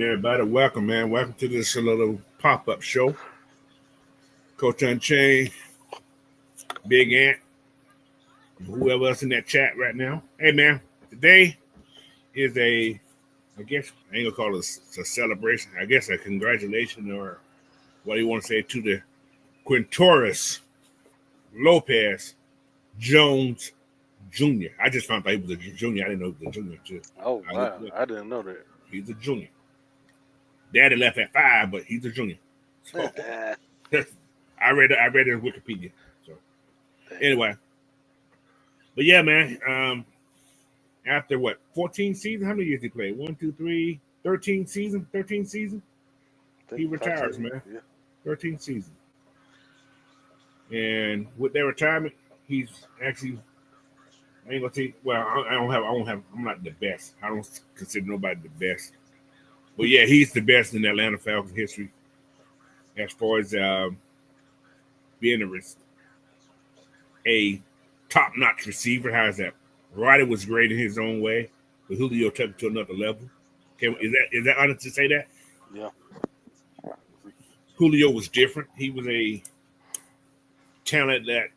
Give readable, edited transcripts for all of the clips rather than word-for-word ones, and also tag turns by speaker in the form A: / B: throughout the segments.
A: everybody. Welcome, man. Welcome to this little pop-up show. Coach Unchained, Big Ant, whoever else in that chat right now. Hey, man, today is I guess, I ain't gonna call it a celebration. I guess a congratulation or what do you want to say to the Quintoris Lopez Jones Jr. I just found out he was a junior. I didn't know he was a junior, too.
B: Oh wow, I didn't know that.
A: He's a junior. Daddy left at 5, but he's a junior. So, I read it in Wikipedia. So anyway, but yeah, man. After what 14 seasons? How many years he played? 1, 2, 3, 13 seasons. 13 seasons. He retires, man.
B: Yeah.
A: 13 seasons. And with their retirement, he's actually. I ain't gonna say. Well, I don't have. I'm not the best. I don't consider nobody the best. But yeah, he's the best in Atlanta Falcons history as far as being a top-notch receiver. How's that? Roddy was great in his own way, but Julio took it to another level. Okay, is that honest to say that?
B: Yeah.
A: Julio was different. He was a talent that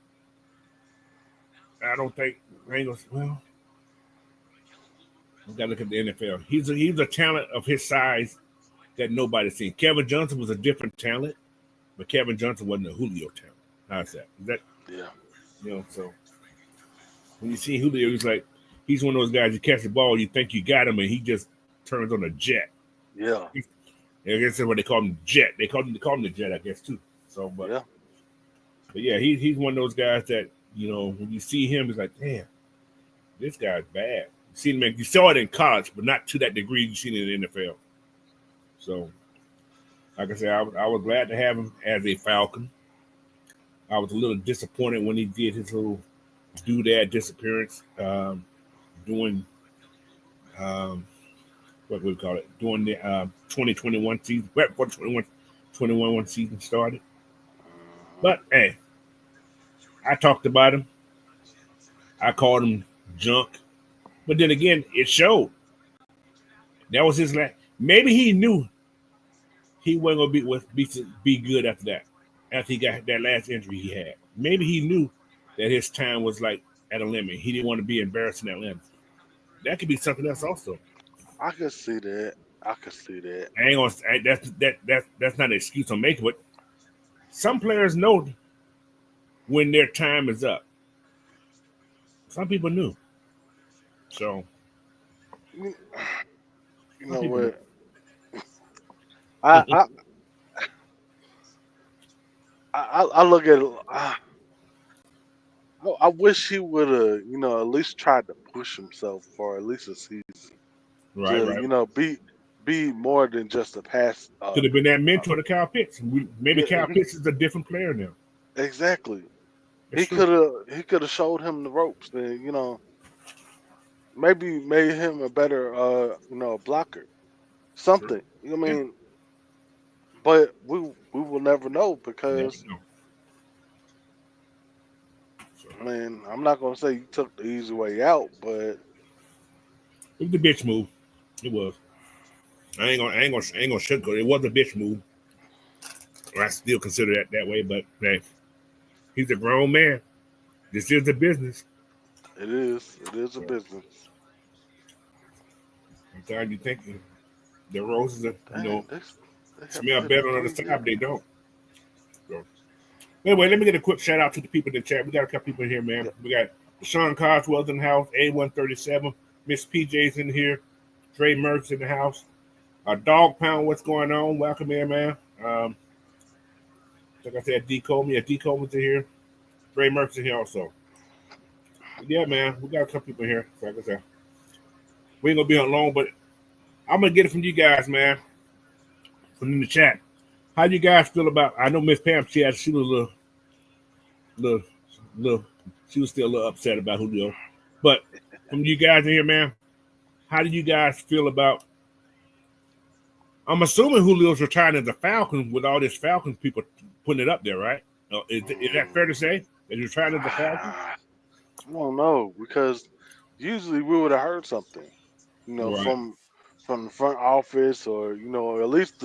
A: I don't think. Well, we got to look at the NFL. He's a talent of his size that nobody's seen. Kevin Johnson was a different talent, but Kevin Johnson wasn't a Julio talent. How's that? Is that?
B: Yeah.
A: So when you see Julio, he's one of those guys. You catch the ball, you think you got him, and he just turns on a jet.
B: Yeah.
A: I guess that's what they call him, jet. They call him the jet, I guess, too. So, but yeah, he's one of those guys that when you see him, it's like, damn, this guy's bad. You saw it in college, but not to that degree you seen it in the NFL. So, like I said, I was glad to have him as a Falcon. I was a little disappointed when he did his little doodad disappearance, doing what we call it, during the 2021 season, right before the 21 season started. But hey, I talked about him. I called him junk. But then again, it showed. That was his last. Maybe he knew he wasn't going to be good after that. After he got that last injury he had. Maybe he knew that his time was like at a limit. He didn't want to be embarrassed in Atlanta. That could be something else also.
B: I could see that.
A: I ain't gonna that's not an excuse I'm making, but some players know when their time is up. Some people knew. So
B: You know what? I look at it. I wish he would have, at least tried to push himself for at least a season.
A: Right.
B: Be more than just a pass.
A: Could have been that mentor to Kyle Pitts. Maybe Kyle Pitts is a different player now.
B: Exactly.
A: That's
B: he could have showed him the ropes. Then maybe made him a better blocker. Something. I mean, but we will never know because. I mean, I'm not gonna say you took the easy way out, but
A: it was a bitch move. It was. I ain't gonna sugarcoat it. It was a bitch move. I still consider that way, but hey, he's a grown man. This is a business.
B: It is. It is a business.
A: Sometimes you think the roses are, smell better on the other side, but they don't. So, anyway, let me get a quick shout out to the people in the chat. We got a couple people in here, man. We got Sean Coswell's in the house, A137, Miss PJ's in here, Trey Merck's in the house. Dog Pound, what's going on? Welcome in, man. Like I said, D. Coleman. D. Coleman's in here. Trey Merck's in here also. But yeah, man, we got a couple people in here. So like I said, we ain't gonna be on long, but I'm gonna get it from you guys, man. From in the chat. How do you guys feel about? I know Miss Pam, she was a little, she was still a little upset about Julio. But from you guys in here, man, how do you guys feel about? I'm assuming Julio's retiring as a Falcon with all this Falcons people putting it up there, right? Is that fair to say? That he's retiring as a Falcon?
B: I don't know because usually we would have heard something,
A: right.
B: from the front office or at least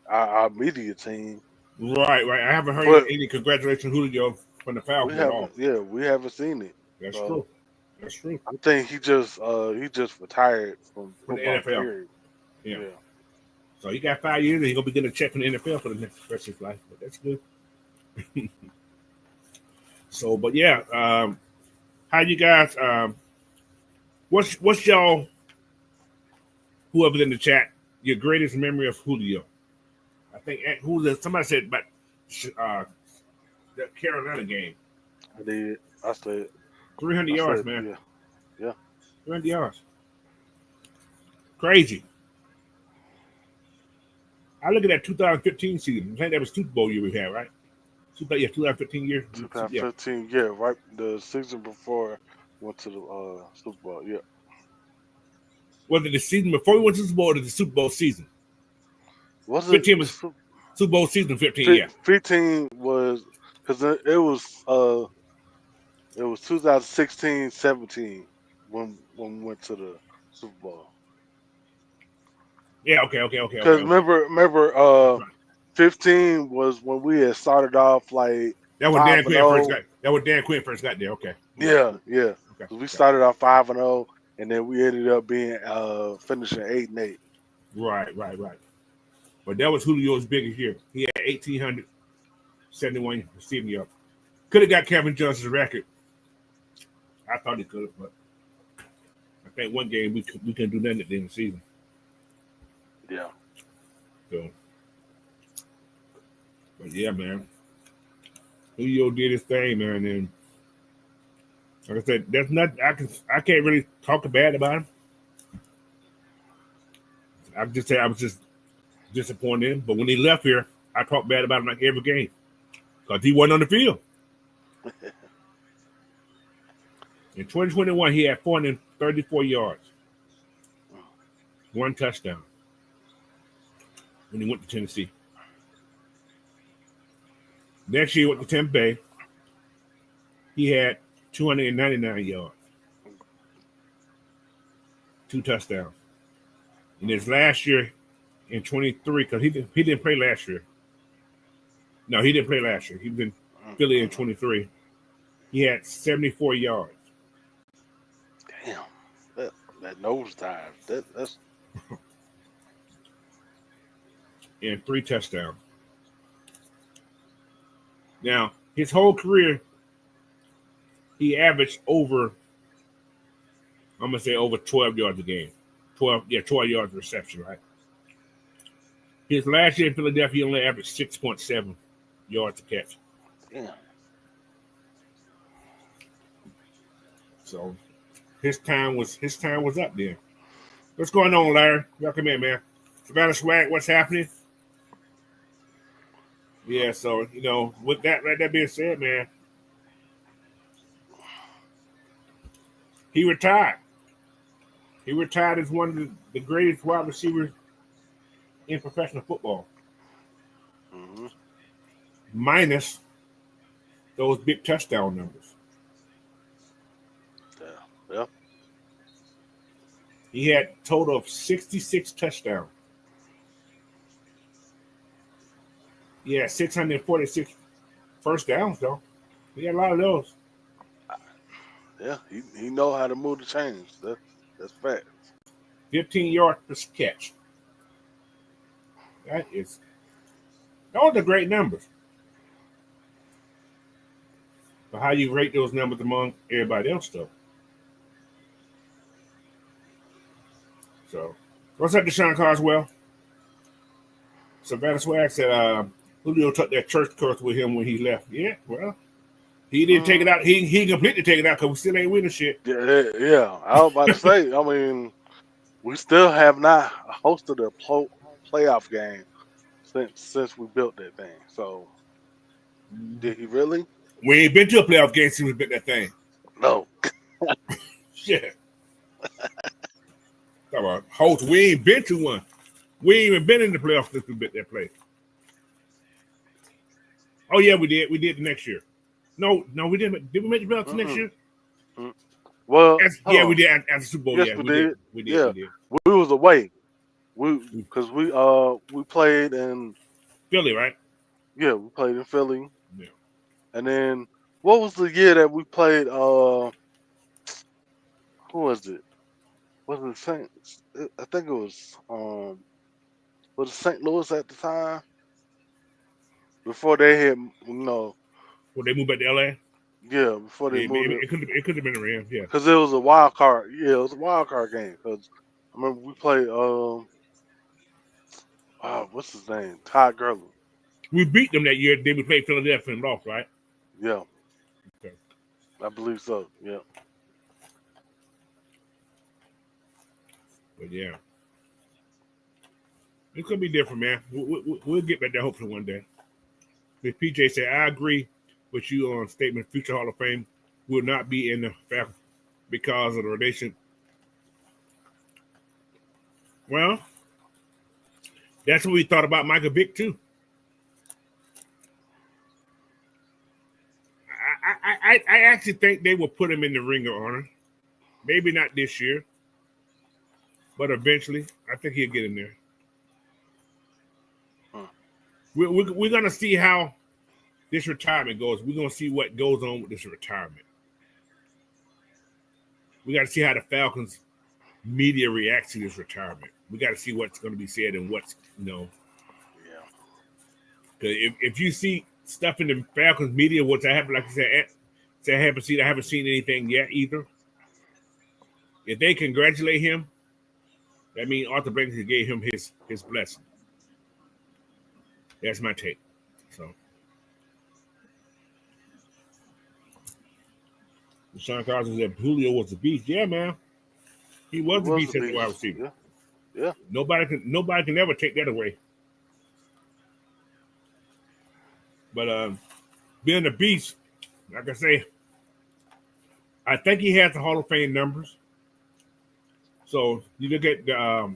B: our media team.
A: Right. I haven't heard
B: But
A: any congratulations, Julio, from the Falcons at all.
B: we haven't seen it.
A: That's
B: So
A: true. That's true.
B: I think he just retired from
A: From the
B: football.
A: NFL.
B: Period.
A: Yeah.
B: Yeah.
A: So he got 5 years and he's gonna be getting a check from the NFL for the rest of his life. But that's good. So, but yeah, how you guys? What's y'all? Whoever's in the chat, your greatest memory of Julio? I think somebody said about the Carolina game.
B: I did. I said
A: 300 yards, man.
B: Yeah. Yeah.
A: 300 yards. Crazy. I look at that 2015 season. I think that was Super Bowl year we had, right? 2015 year.
B: 2015, yeah, right. The season before went to the Super Bowl. Yeah.
A: Was it the season before we went to the Super Bowl or the Super Bowl season?
B: Was it
A: 15 was Super Bowl season 15, yeah.
B: 15 was because it was 2016-17 when we went to the Super Bowl.
A: Yeah, okay.
B: Because remember, 15 was when we had started off like
A: that was Dan Quinn first got. That was Dan Quinn first got there. Okay.
B: Yeah.
A: Okay.
B: We started off 5-0, and then we ended up being finishing 8-8.
A: Right. But that was Julio's biggest year. He had 1,871 receiving yards. Could have got Kevin Johnson's record. I thought he could have, but I think one game we couldn't do nothing at the end of the season.
B: Yeah.
A: So, but yeah, man, Julio did his thing, man, and like I said, there's nothing I can't really talk bad about him. I just say I was just disappointed in him. But when he left here, I talked bad about him like every game because he wasn't on the field. In 2021, he had 434 yards, 1 touchdown when he went to Tennessee. Next year, he went to Tampa Bay. He had 299 yards, 2 touchdowns. And his last year in 23, because he didn't play last year. No, he didn't play last year. He was in Philly in 23. He had 74 yards.
B: Damn, that nosedive. That's
A: and 3 touchdowns. Now, his whole career, he averaged over 12 yards a game. 12 yards reception, right? His last year in Philadelphia, he only averaged 6.7 yards a catch.
B: Damn.
A: So his time was up there. What's going on, Larry? Welcome in, man. Savannah Swag, what's happening? Yeah, so with that being said, man, he retired. He retired as one of the greatest wide receivers in professional football.
B: Mm-hmm.
A: Minus those big touchdown numbers.
B: Yeah.
A: He had a total of 66 touchdowns. He had 646 first downs, though. He had a lot of those.
B: Yeah, he know how to move the chains. That's fact.
A: 15 yards per catch. Those are great numbers. But how you rate those numbers among everybody else, though? So, what's up, Deshaun Carswell? Savannah Swag said, Julio took that church course with him when he left. Yeah, well, he didn't take it out. He completely take it out because we still ain't winning shit.
B: Yeah. I was about to say, I mean, we still have not hosted a playoff game since we built that thing. So, did he really?
A: We ain't been to a playoff game since we built that thing.
B: No.
A: Shit. Talk about host. We ain't been to one. We ain't even been in the playoffs since we built that place. Oh yeah, we did. We did the next year. No, we didn't. Did we make the playoffs next year?
B: Well,
A: we did at the Super Bowl.
B: Yes,
A: Yeah,
B: we did.
A: We did.
B: Yeah.
A: We did.
B: We was away. Because we played in
A: Philly, right?
B: we played in Philly,
A: Yeah.
B: and then what was the year that we played? Who was it? Was it Saints? I think it was it St. Louis at the time before they had
A: When they moved back to LA,
B: before they
A: yeah,
B: moved it
A: it could have been the Rams. Yeah.
B: because it was a wild card. Yeah, it was a wild card game because I remember we played what's his name? Todd Gurley.
A: We beat them that year. Then we played Philadelphia and lost, right?
B: Yeah,
A: Okay.
B: I believe so. Yeah.
A: But yeah, it could be different, man. We'll get back there hopefully one day. But PJ said, I agree with you on statement. Future Hall of Fame will not be in the Falcons because of the relation. Well, that's what we thought about Michael Vick too. I actually think they will put him in the Ring of Honor. Maybe not this year, but eventually, I think he'll get in there.
B: Huh.
A: We're going to see how this retirement goes. We're going to see what goes on with this retirement. We got to see how the Falcons media reacts to this retirement. We got to see what's going to be said and what's,
B: Yeah.
A: Because if you see stuff in the Falcons media, which I haven't, like I said, I haven't seen anything yet either. If they congratulate him, that means Arthur Blank gave him his blessing. That's my take. So, Sean Carson said Julio was a beast. Yeah, man, he
B: He
A: was a
B: was a
A: beast as a wide
B: beast.
A: receiver.
B: Yeah. Yeah.
A: Nobody can ever take that away. But being a beast, like I say, I think he has the Hall of Fame numbers. So you look at the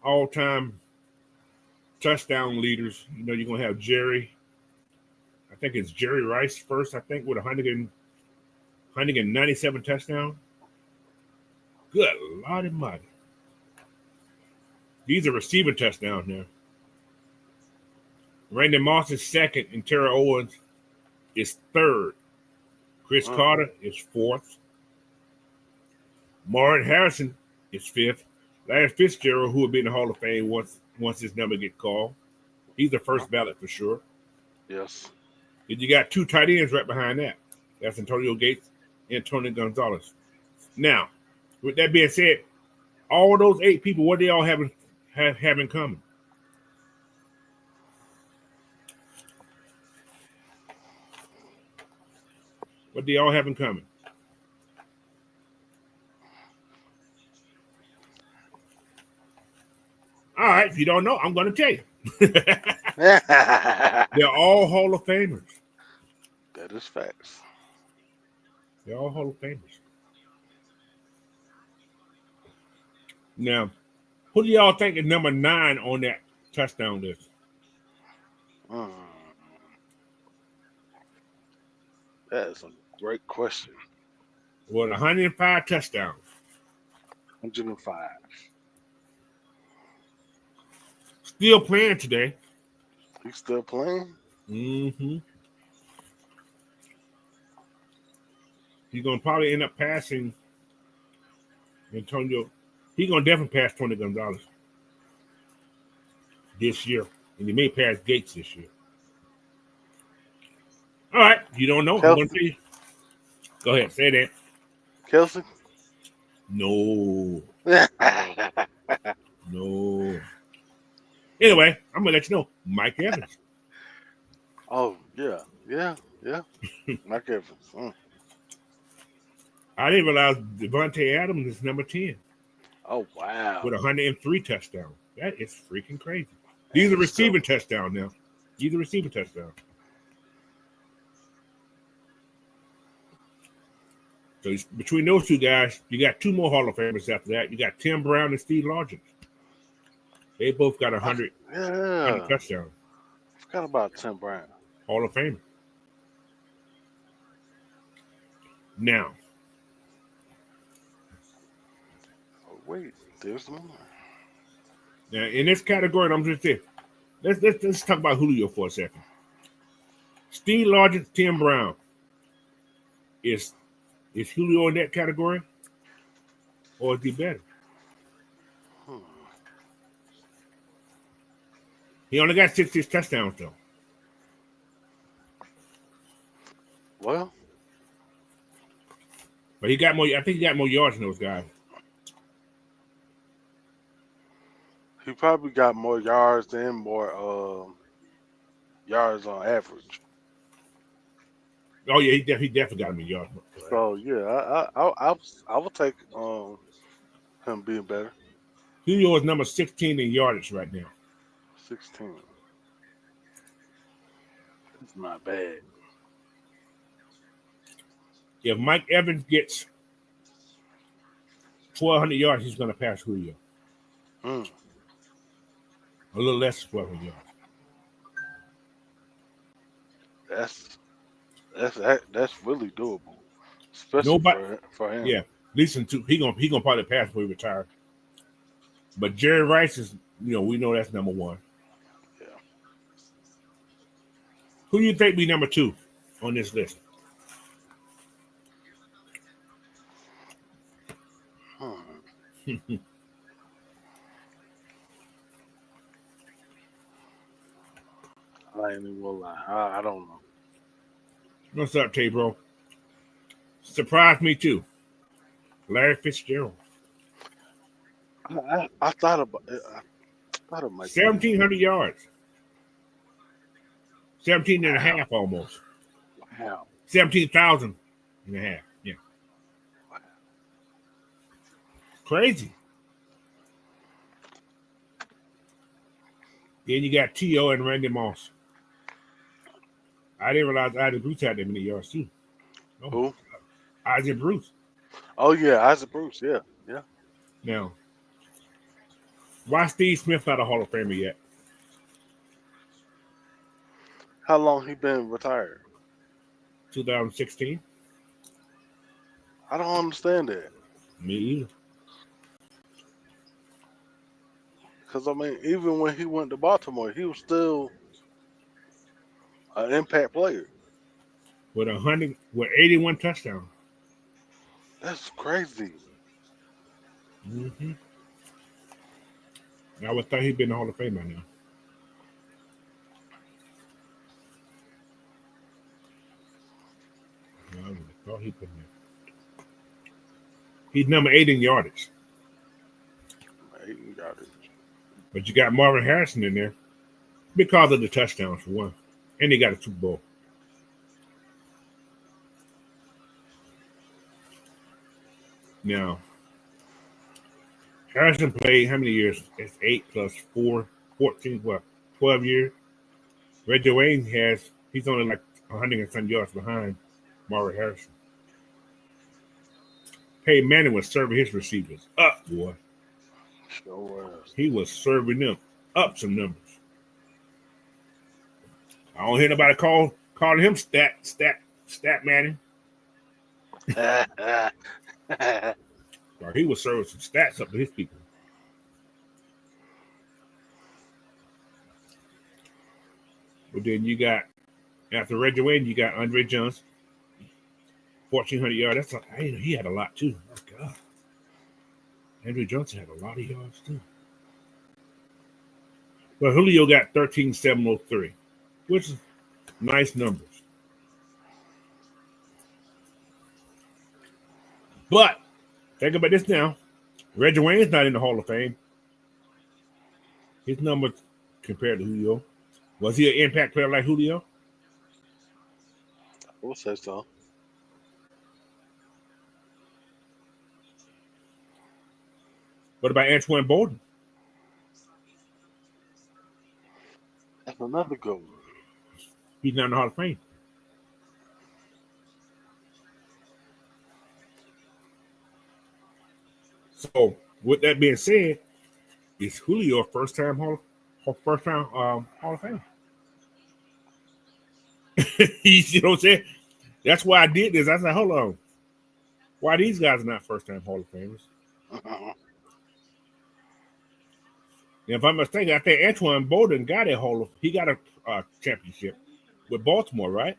A: all-time touchdown leaders. You're gonna have Jerry. I think it's Jerry Rice first. I think with 197 touchdowns. Good Lord Almighty. These are receiving touchdowns now. Randy Moss is second, and Terry Owens is third. Chris Carter is fourth. Martin Harrison is fifth. Larry Fitzgerald, who will be in the Hall of Fame once his number gets called, he's the first ballot for sure.
B: Yes.
A: Then you got two tight ends right behind that. That's Antonio Gates and Tony Gonzalez. Now, with that being said, all those 8 people, what they all have in common? What they all have in common? All right, if you don't know, I'm going to tell you. They're all Hall of Famers.
B: That is facts.
A: They're all Hall of Famers. Now, who do y'all think is number 9 on that touchdown list?
B: Mm. That is a great question.
A: Well, 105 touchdowns.
B: 105.
A: Still playing today.
B: He's still playing?
A: Mm-hmm. He's going to probably end up passing Antonio. He's going to definitely pass Tony Gonzalez this year. And he may pass Gates this year. All right. You don't know. I'm going to tell you. Go ahead. Say that.
B: Kelsey?
A: No. No. Anyway, I'm going to let you know. Mike Evans.
B: Oh, yeah. Yeah. Yeah. Mike Evans.
A: I didn't realize Devontae Adams is number 10
B: Oh, wow.
A: with 103 touchdowns. That is freaking crazy. These are receiving touchdowns now. These are receiving touchdowns. So between those two guys, you got 2 more Hall of Famers after that. You got Tim Brown and Steve Largent. They both got 100 touchdowns.
B: I forgot about Tim Brown.
A: Hall of Famer. Now.
B: Oh, wait, there's more.
A: Now, in this category, I'm just saying, let's talk about Julio for a second. Steve Largent, Tim Brown. Is Julio in that category, or is he better?
B: Hmm.
A: He only got 66 touchdowns though.
B: Well,
A: But he got more. I think he got more yards than those guys.
B: he probably got more yards and more yards on average.
A: Oh yeah, he definitely got him in yards.
B: So yeah, I would take him being better.
A: Julio is number 16 in yardage right now.
B: 16. It's not bad.
A: If Mike Evans gets 1,200 yards, he's going to pass Julio.
B: Mm.
A: A little less than 1,200 yards.
B: That's really doable, especially
A: Nobody.
B: for him.
A: Yeah, listen to he gonna probably pass before he retires. But Jerry Rice is, we know that's number one.
B: Yeah.
A: Who do you think be number two on this list?
B: Hmm. I ain't even gonna lie. I don't know.
A: What's up, Tay, bro? Surprised me too. Larry Fitzgerald.
B: I thought about it. I thought it might be.
A: 1,700 yards. 17 and a half almost.
B: Wow.
A: 17,000 and a half. Yeah.
B: Wow.
A: Crazy. Then you got T.O. and Randy Moss. I didn't realize Isaac Bruce had that many yards too. Oh,
B: Who?
A: Isaac Bruce.
B: Oh yeah, Isaac Bruce. Yeah, yeah.
A: Now, why Steve Smith not a Hall of Famer yet?
B: How long he been retired?
A: 2016?
B: I don't understand that.
A: Me either.
B: Because I mean, even when he went to Baltimore, he was still an impact player.
A: With 81 touchdowns.
B: That's crazy.
A: Mm-hmm. I would thought he'd been in the Hall of Fame by now. I would have thought he'd been there. He's number 8 in yardage.
B: He got it.
A: But you got Marvin Harrison in there because of the touchdowns for one. And he got a Super Bowl. Now, Harrison played how many years? It's 8 plus 4, 14, 12 years. Reggie Wayne he's only like 100 and some yards behind Marvin Harrison. Peyton Manning was serving his receivers up, boy.
B: Sure was.
A: He was serving them up some numbers. I don't hear nobody calling him stat Manning. Like he was serving some stats up to his people. But then you got, after Reggie Wayne, you got Andre Johnson, 1,400 yards. He had a lot too. Oh God, Andre Johnson had a lot of yards too. But Julio got 13,703, which is nice numbers. But think about this now. Reggie Wayne's not in the Hall of Fame. His numbers compared to Julio. Was he an impact player like Julio?
B: I would say so.
A: What about Antoine Bolden?
B: That's another good one.
A: He's not in the Hall of Fame. So, with that being said, is Julio first time Hall of Fame? You know what I'm saying? That's why I did this. I said, hold on. Why these guys are not first time Hall of Famers? If I'm mistaken, I think Antoine Bolden got he got a championship with Baltimore, right?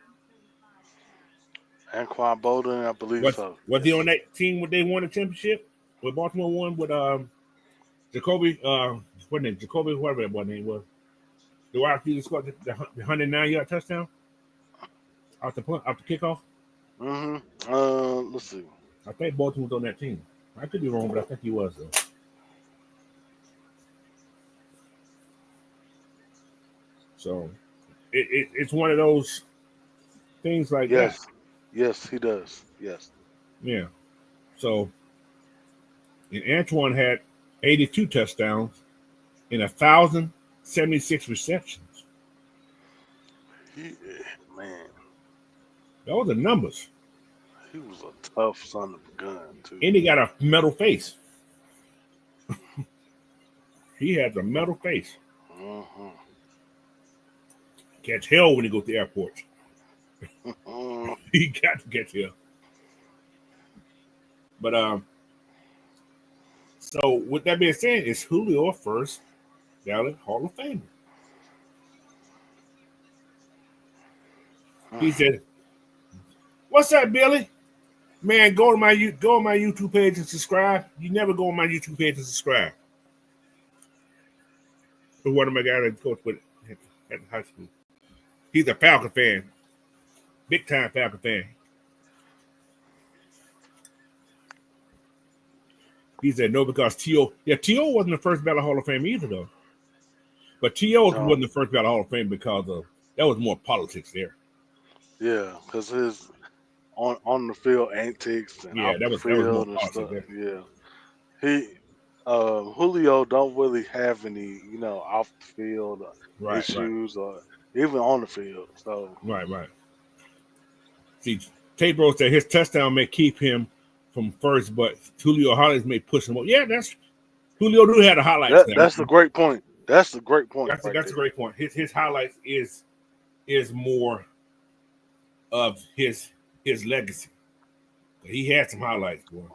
B: Anquan Bolden, I believe
A: Was
B: so.
A: was he on
B: Yes.
A: that team when they won the championship? With Baltimore won with Jacoby what name? Jacoby, whatever that boy name was. The wide receiver scored the 109-yard touchdown off the kickoff.
B: Let's see.
A: I think Baltimore was on that team. I could be wrong, but I think he was though. So it's one of those things like that.
B: Yes. Yes, he does. Yes.
A: Yeah. So and Antoine had 82 touchdowns and 1,076 receptions.
B: He man,
A: Those are numbers.
B: he was a tough son of a gun too.
A: And he got a metal face. He has a metal face.
B: Mm-hmm.
A: Catch hell when he goes to airports.
B: Mm-hmm.
A: He got to catch hell. But so with that being said, is Julio first ballot Hall of Famer? He said, "What's up, Billy? Man, go on my YouTube page and subscribe. You never go on my YouTube page and subscribe." For one of my guys that coached with at high school. He's a Falcon fan, big time Falcon fan. He said no because T.O. Yeah, T.O. wasn't the first ballot Hall of Fame either though. But T.O.
B: No.
A: wasn't the first ballot Hall of Fame because of that was more politics there.
B: Yeah, because his on the field antics and
A: Yeah,
B: off
A: that
B: the
A: was more
B: field and
A: politics
B: stuff.
A: there.
B: Yeah, he Julio don't really have any off the field
A: Right, right,
B: issues or even on the field. So
A: right. See, Tate Rose said his touchdown may keep him from first, but Julio highlights may push him up. Yeah, that's Julio do have the highlights now.
B: that's a great point. That's a great point
A: That's
B: right
A: a
B: there.
A: great point. His highlights is more of his legacy. He had some highlights, boy.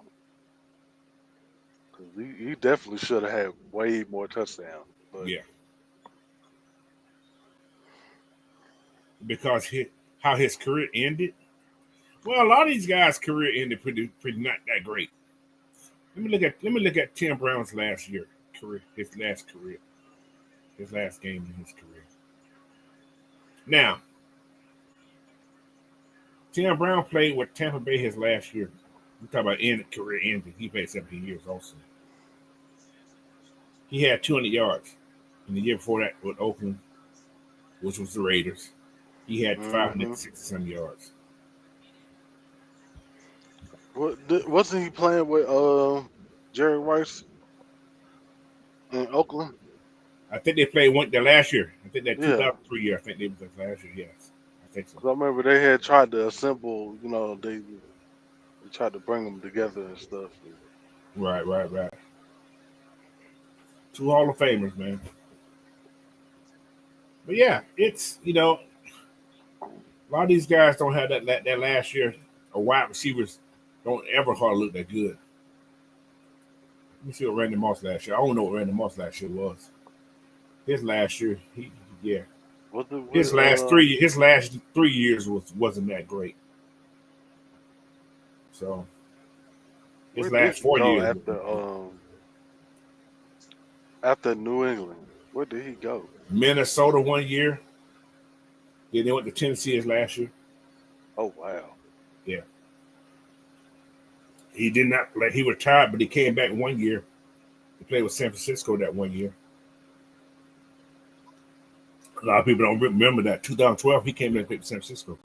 B: 'Cause he definitely should have had way more touchdowns. But
A: Yeah, because how his career ended. Well, a lot of these guys' career ended pretty not that great. Let me look at Tim Brown's last last game in his career. Now, Tim Brown played with Tampa Bay his last year. We talk about career ending. He played 17 years also. He had 200 yards. And the year before that with Oakland, which was the Raiders, he had 560 some yards.
B: Wasn't he playing with Jerry Rice in Oakland?
A: I think they played the last year. I think that
B: Yeah.
A: 2003 year. I think they was the last year. Yes, I think so.
B: 'Cause I remember they had tried to assemble. They tried to bring them together and stuff.
A: Right. Two Hall of Famers, man. But yeah, it's a lot of these guys don't have that last year. Or wide receivers don't ever hardly look that good. Let me see what Randy Moss last year. I don't know what Randy Moss last year was. His last year, his last 3 years wasn't that great. So his last 4 years.
B: After New England? Where did he go?
A: Minnesota 1 year. Then they went to Tennessee his last year.
B: Oh wow.
A: Yeah. He did not play. He retired, but he came back 1 year. He played with San Francisco that 1 year. A lot of people don't remember that. 2012, he came back and played with San Francisco.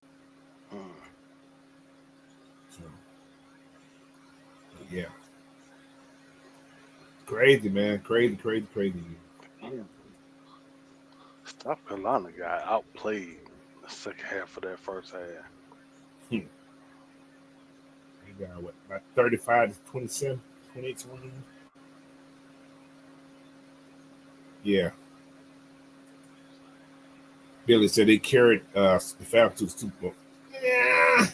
A: So, yeah. Crazy, man. Crazy.
B: South Carolina got outplayed in the second half of that first half.
A: He got what, about 35 to 27, 28 to 1. Yeah. Billy said they carried the Falcons to the Super Bowl. Yeah.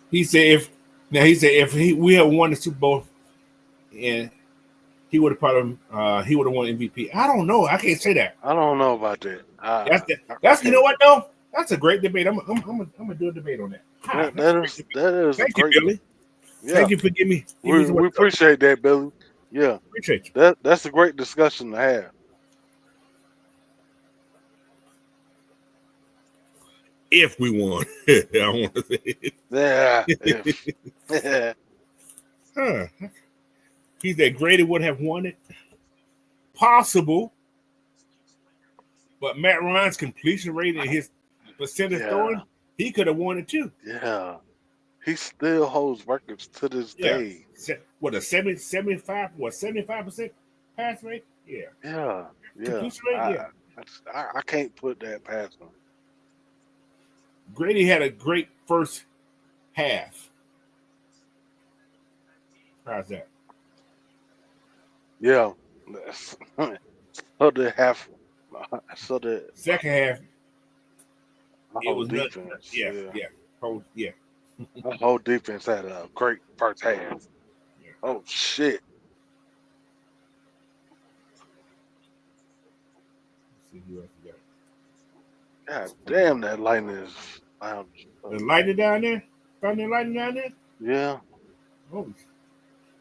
A: He said if we had won the Super Bowl and he would have probably he would have won MVP. I don't know. I can't say that.
B: I don't know about that.
A: That's you know what though. That's a great debate. I'm gonna do a debate on that.
B: That is
A: Thank
B: a great.
A: you, Billy.
B: Yeah,
A: Thank you for giving me.
B: we appreciate that, Billy. Yeah,
A: Appreciate you.
B: that's a great discussion to have.
A: If we won, I want to say it.
B: Yeah, if,
A: Huh. He said Grady would have won it. Possible, but Matt Ryan's completion rate and his percentage throwing, he could have won it too.
B: Yeah, he still holds records to this day.
A: What a 75 75% pass rate?
B: Yeah.
A: Completion rate?
B: I can't put that past him.
A: Grady had a great first half. How's that?
B: Yeah. So the
A: Second half, it
B: whole
A: was
B: defense.
A: Yeah.
B: The whole defense had a great first half.
A: Yeah.
B: Oh shit.
A: Let's see who else we got.
B: God damn, that lightning is loud.
A: The lightning down there? Found that lightning down there?
B: Yeah.
A: Oh.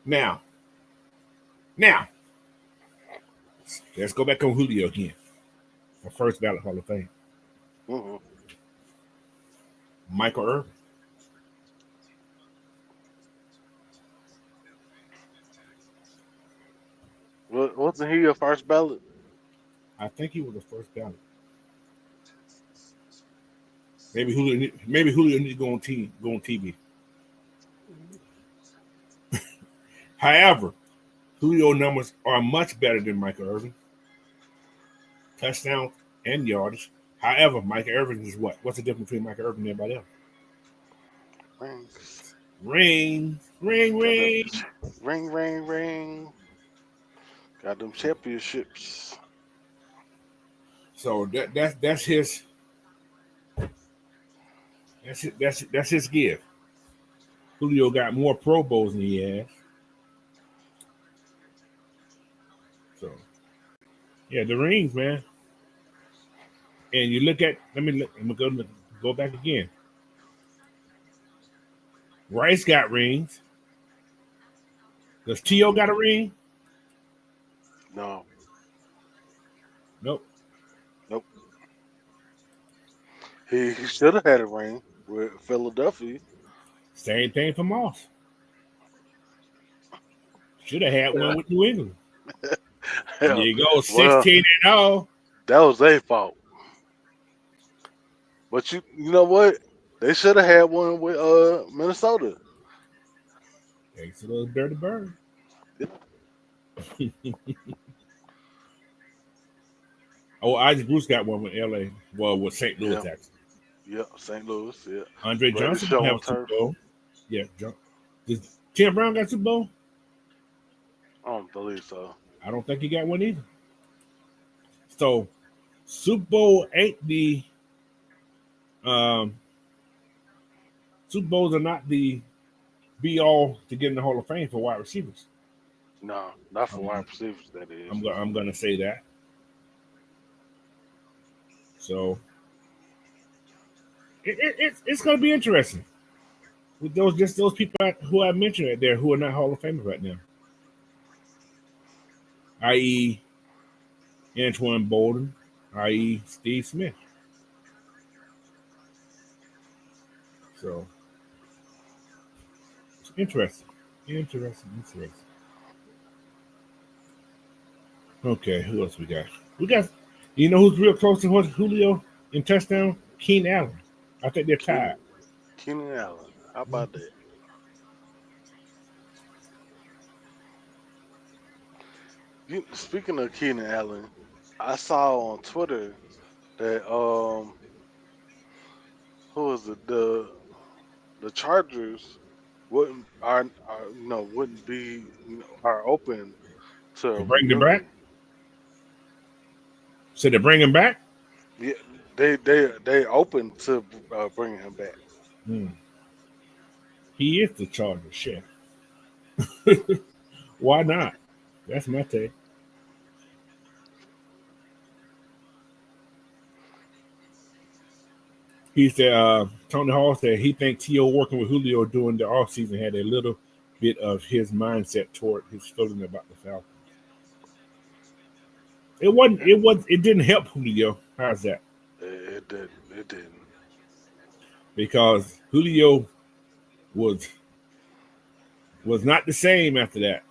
A: Now, let's go back on Julio again. For first ballot Hall of Fame.
B: Mm-hmm.
A: Michael Irvin.
B: Wasn't he your first ballot?
A: I think he was the first ballot. Maybe Julio need to go on TV. However, Julio numbers are much better than Michael Irvin. Touchdown and yardage. However, Michael Irvin is what? What's the difference between Michael Irvin and everybody else? Ring.
B: Ring. Got them championships.
A: So that's his. That's his gift. Julio got more Pro Bowls than he has. So, yeah, the rings, man. And you look at, let me go back again. Rice got rings. Does T.O. got a ring?
B: No.
A: Nope.
B: He should have had a ring with Philadelphia.
A: Same thing for Moss. Should have had one with New England. There you go, 16-0.
B: That was their fault. But you know what? They should have had one with Minnesota.
A: Thanks to those dirty birds. Isaac Bruce got one with LA. Well, with St. Louis, actually.
B: Yeah, St. Louis. Yeah.
A: Andre Johnson don't have a Super Bowl. Yeah, did Tim Brown got Super Bowl?
B: I don't believe so.
A: I don't think he got one either. So, Super Bowl ain't the Super Bowls are not the be all to get in the Hall of Fame for wide receivers.
B: No, not for wide receivers. That is.
A: I'm gonna say that. So it's gonna be interesting with those people who I mentioned right there who are not Hall of Famers right now, i.e. Antoine Bolden, i.e. Steve Smith. So it's interesting. Okay, who else we got? You know who's real close to Julio in touchdown? Keenan Allen. I think they're tied.
B: Keenan Allen. How about that? Speaking of Keenan Allen, I saw on Twitter that who was it? The Chargers wouldn't be are open to
A: bring them back. So they bring him back.
B: Yeah, they open to bringing him back.
A: He is the Chargers chef. Why not? That's my take. He said, Tony Hall said he thinks T.O. working with Julio during the offseason had a little bit of his mindset toward his feeling about the Falcons. It wasn't. It was. It didn't help Julio. How's that?
B: It didn't. It didn't.
A: Because Julio was not the same after that.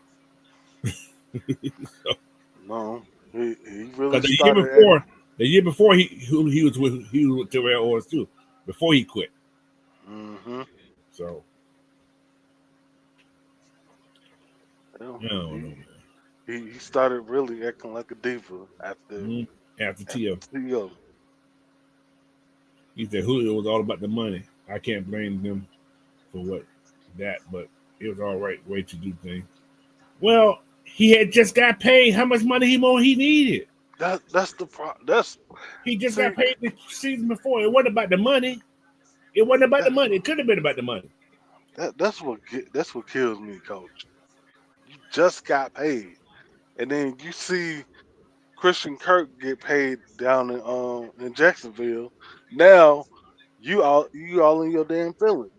B: No, he really
A: Because
B: started at.
A: the year before he was with Terrell Owens too. Before he quit.
B: Mm-hmm.
A: So
B: Yeah,
A: I don't know,
B: he,
A: man.
B: he started really acting like a diva
A: Mhm. After T.O.
B: after T.O.
A: He said Julio was all about the money. I can't blame them for what that, but it was all right way to do things. Well, he had just got paid. How much money he needed?
B: That's the pro. That's
A: He just got
B: see
A: paid the season before. It wasn't about the money. It wasn't about the
B: that,
A: money. It could have been about the money.
B: that's what kills me, Coach. You just got paid, and then you see Christian Kirk get paid down in Jacksonville. Now you all in your damn feelings.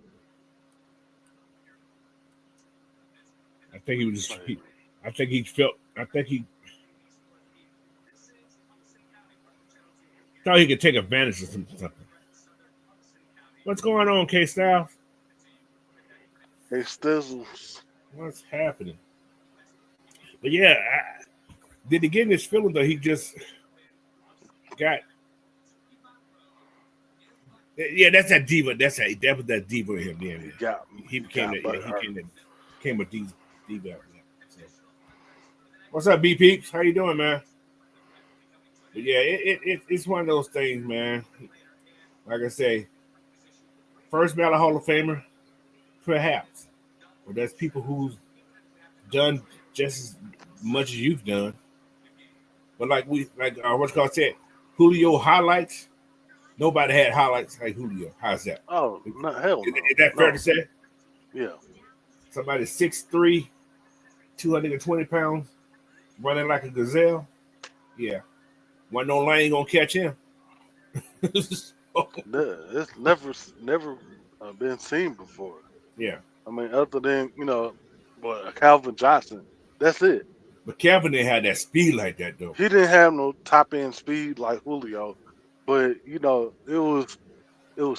A: I think he was just.
B: Like,
A: I think he felt. I think he thought he could take advantage of something. What's going on, K Styles?
B: hey, Stizzles.
A: What's happening? But yeah, did he get in his feelings or he just got? Yeah, that's that diva. That was that diva in him. Yeah,
B: He
A: man.
B: got
A: He
B: he
A: became
B: got
A: that. Yeah,
B: butt
A: he
B: hurt.
A: became a diva after that. So, what's up, B peeps? How you doing, man? But yeah, it's one of those things, man. Like I say, first ballot Hall of Famer, perhaps. But there's people who's done just as much as you've done. But what's called said, Julio highlights. Nobody had highlights like Julio. How's that?
B: Oh no, hell no,
A: Is that fair to
B: no.
A: say?
B: Yeah,
A: Somebody 6'3", 220 pounds, running like a gazelle. Yeah, one no lane gonna catch him. So,
B: it's never been seen before.
A: yeah,
B: I mean, other than what Calvin Johnson. That's it.
A: but Calvin didn't have that speed like that though.
B: He didn't have no top end speed like Julio, but it was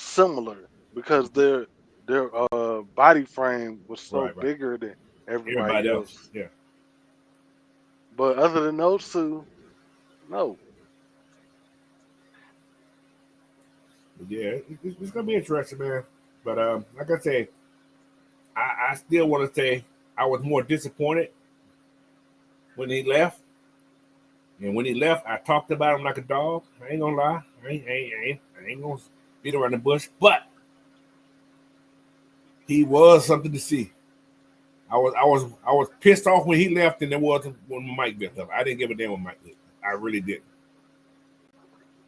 B: similar because their body frame was so
A: Right, right.
B: bigger than everybody
A: Everybody else,
B: else.
A: yeah.
B: But other than those two, no.
A: But yeah, it's gonna be interesting, man. But like I said, I still want to say I was more disappointed when he left. And when he left, I talked about him like a dog. I ain't gonna lie. I ain't gonna beat around the bush. But he was something to see. I was pissed off when he left, and it was when Mike left. I didn't give a damn when Mike left. I really didn't.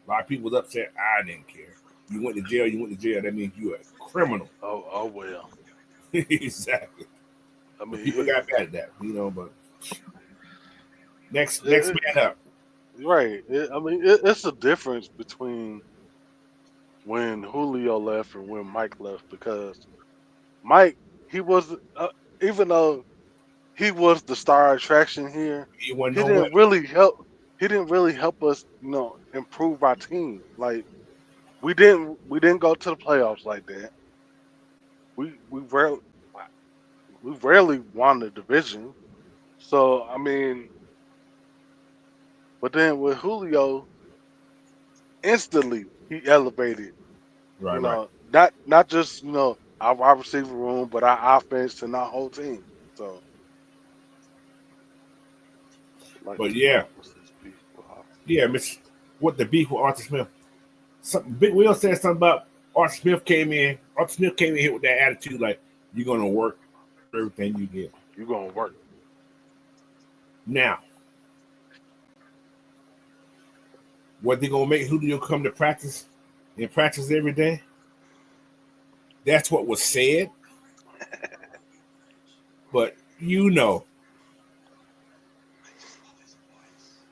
A: A lot of people was upset. I didn't care. You went to jail. You went to jail. That means you're a criminal.
B: Oh well.
A: Exactly.
B: I
A: But
B: mean,
A: people got mad at that, But next
B: it,
A: man up.
B: right. It's a difference between when Julio left and when Mike left because Mike he was even though he was the star attraction here.
A: He wasn't
B: He
A: nowhere.
B: didn't really help. He didn't really help us, improve our team. Like we didn't go to the playoffs like that. We rarely won the division. So I mean, but then with Julio, instantly he elevated.
A: Right, right.
B: Not just our wide receiver room, but our offense and our whole team. So like
A: But
B: to
A: yeah,
B: know what's this beef with Arthur
A: yeah,
B: Smith.
A: Miss. What the beef with Arthur Smith? Something Big Will said something about Arthur Smith came in. Arthur Smith came in here with that attitude like you're gonna work for everything you get.
B: You gonna work?
A: Now, what they gonna make Julio come to practice and practice every day? That's what was said. But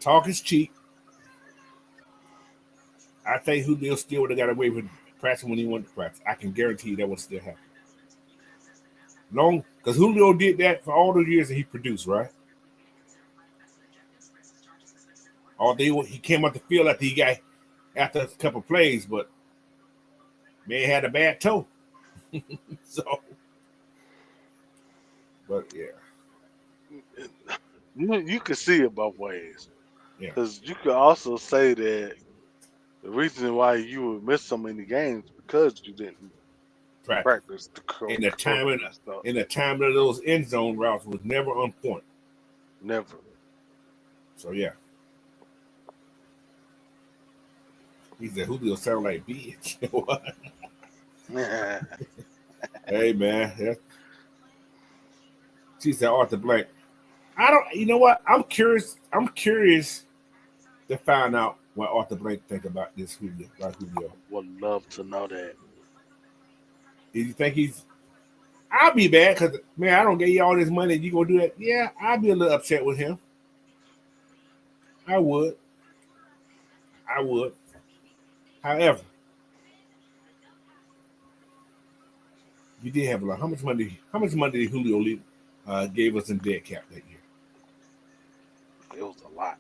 A: Talk is cheap. I think Julio still would have got away with practicing when he wanted to practice. I can guarantee you that would still happen. Long because Julio did that for all the years that he produced, right? All day he came out the field after a couple plays, but man had a bad toe. So, but yeah,
B: You can see it both ways.
A: yeah.
B: Because you could also say that the reason why you would miss so many games because you didn't
A: Practice
B: practice the
A: and the timing
B: stuff.
A: and the timing of those end zone routes was never on point.
B: Never.
A: So yeah, he said Julio sound like bitch. Hey man, yeah. She said Arthur Blank. I don't. You know what? I'm curious. I'm curious to find out what Arthur Blank think about this Julio. About Julio.
B: Would love to know that.
A: Do you think he's? I'll be bad because man, I don't get you all this money. You gonna do that? Yeah, I'll be a little upset with him. I would. I would. However, you did have a lot. How much money? How much money did Julio gave us in dead cap that year?
B: It was a lot.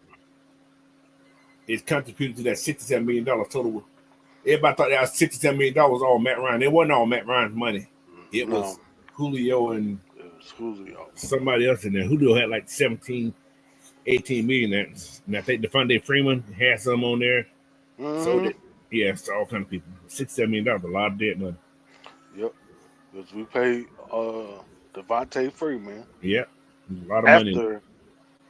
A: It contributed to that $67 million total. Everybody thought that was $67 million all Matt Ryan. It wasn't all Matt Ryan's money. It was Julio and
B: it was Julio.
A: Somebody else in there. Julio had like 17, 18 million. And I think DeFonde Freeman had some on there.
B: Mm-hmm.
A: So that, yeah, it's all kind of people. $67 million, a lot of dead money.
B: Yep. Because we paid Devontae Freeman.
A: Yep. A lot of money.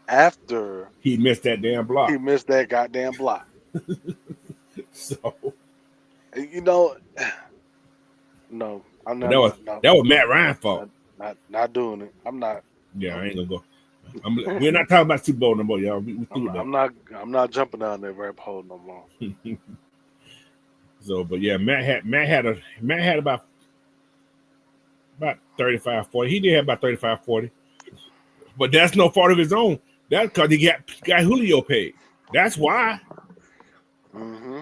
B: After
A: he missed that damn block.
B: He missed that goddamn block.
A: So
B: you know, no, I'm not.
A: That was Matt Ryan's fault.
B: Not doing it. I'm not.
A: Yeah, I ain't gonna go. We're not talking about Super Bowl no more, y'all.
B: I'm not jumping down that rabbit hole no more.
A: So, but yeah, Matt had about 35, 40. He did have about 35, 40. But that's no fault of his own. That's because he got Julio paid. That's why.
B: Mm-hmm.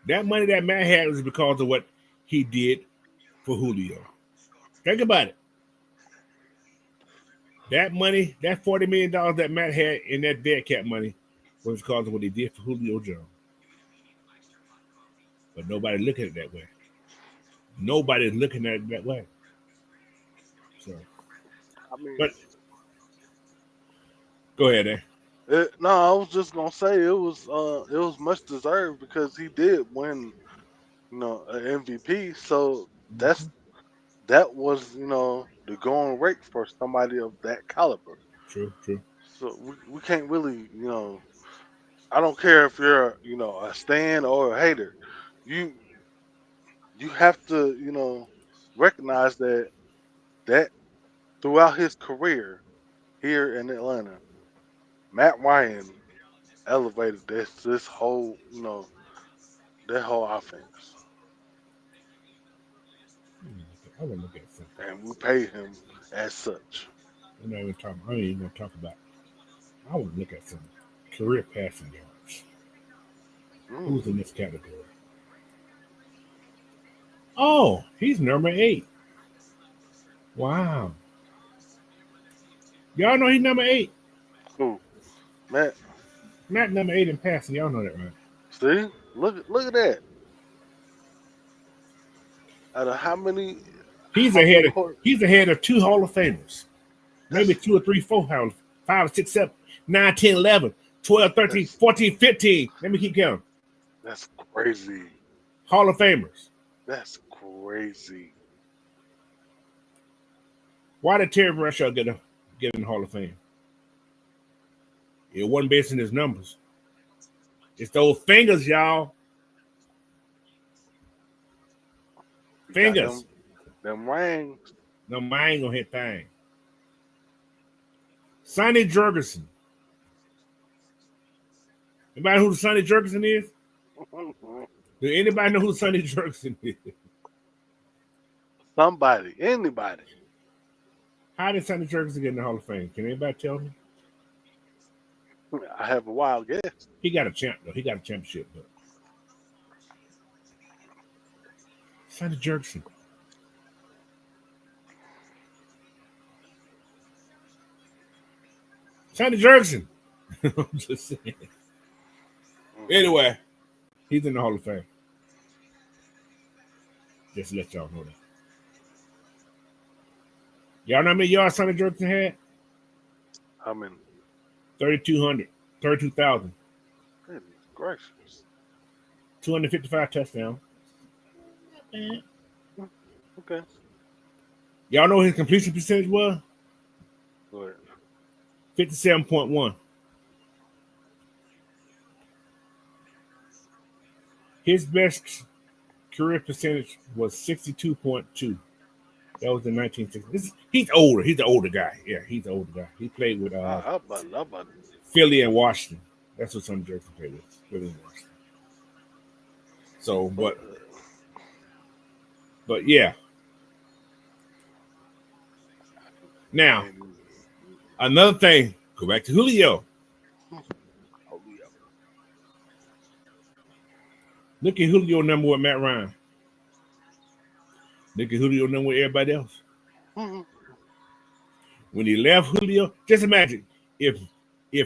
A: That money that Matt had was because of what he did for Julio. Think about it. That money, that $40 million that Matt had in that dead cap money was because of what he did for Julio Jones. But nobody look at it that way. Nobody's looking at it that way. So,
B: I mean,
A: but go ahead, eh?
B: No, I was just gonna say it was much deserved because he did win, an MVP. So that was the going rate for somebody of that caliber.
A: True.
B: So we can't really I don't care if you're a stan or a hater, you have to recognize that throughout his career here in Atlanta, Matt Ryan elevated this whole that whole offense,
A: I want to look at something,
B: and we pay him as such.
A: I ain't even gonna talk about. I want to look at some career passing yards. Who's in this category? Oh, he's number 8. Wow. Y'all know he's number 8.
B: Who? Matt.
A: Matt number 8 in passing. Y'all know that, right?
B: See, look at that. Out of how many?
A: He's ahead of 2 Hall of Famers. Maybe 2 or 3, 4, 5, 6, 7, 9, 10, 11, 12, 13, 14, 15. Let me keep counting.
B: That's crazy.
A: Hall of Famers.
B: That's crazy.
A: Why did Terry Bradshaw get in the Hall of Fame? It wasn't based on his numbers. It's those fingers, y'all. Fingers.
B: Them rings.
A: No, mine ain't gonna hit thing. Sonny Jurgensen. Anybody know who Sonny Jurgensen is? Do anybody know who Sonny Jurgensen is?
B: Somebody, anybody.
A: How did Sonny Jurgensen get in the Hall of Fame? Can anybody tell me?
B: I have a wild guess.
A: He got a champ though. He got a championship, but Sonny Jerkson. Sonny Jerkson. I'm just saying. Anyway, he's in the Hall of Fame. Just to let y'all know that. Y'all know how many yards Sonny Jerkson had?
B: How many?
A: 3,200. 32,000.
B: Goodness gracious.
A: 255 touchdowns.
B: Okay.
A: Y'all know what his completion percentage was?
B: Go ahead.
A: 57.1. His best career percentage was 62.2. That was in 1960. He's older. He's an older guy. Yeah, he's an older guy. He played with
B: How about
A: Philly and Washington. That's what Sonny Jerkson played with. Philly and Washington. So, but yeah. Now, another thing. Go back to Julio. Look at Julio number with Matt Ryan. Look at Julio number with everybody else. When he left Julio, just imagine if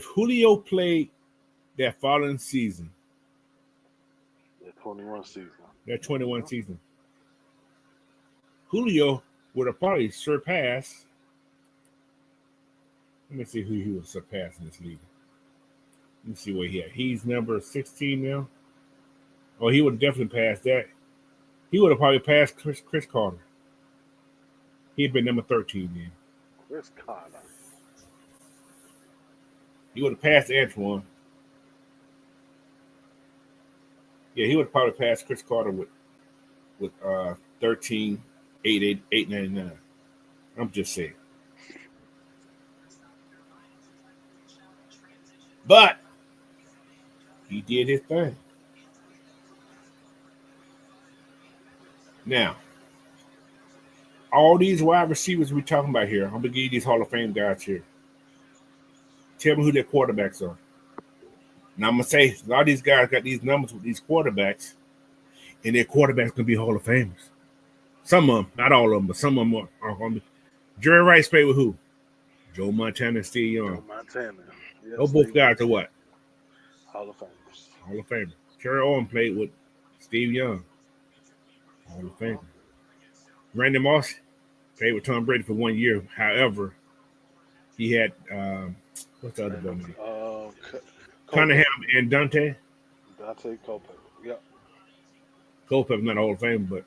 A: Julio played that following season.
B: That 21 season.
A: That 21 season. Julio would have probably surpassed. Let me see who he would surpass in this league. Let me see what he had. He's number 16 now. Oh, he would have definitely passed that. He would have probably passed Chris Carter. He'd been number 13 then.
B: Chris Carter.
A: He would have passed Antoine. Yeah, he would have probably passed Chris Carter with 13, 899. I'm just saying. But he did his thing. Now, all these wide receivers we're talking about here, I'm going to give you these Hall of Fame guys here. Tell me who their quarterbacks are. Now, I'm going to say a lot of these guys got these numbers with these quarterbacks, and their quarterbacks going to be Hall of Famers. Some of them, not all of them, but some of them are going to be. Jerry Rice played with who? Joe Montana and Steve Young.
B: Joe Montana. Yes,
A: Those both guys are what?
B: Hall of Famers.
A: Hall of Famers. Terry Owen played with Steve Young. Hall of Famer. Randy Moss played with Tom Brady for 1 year. However, he had what's the other one? Cunningham and Dante.
B: Dante Culpepper. Yep.
A: Culpepper's not a Hall of Fame, but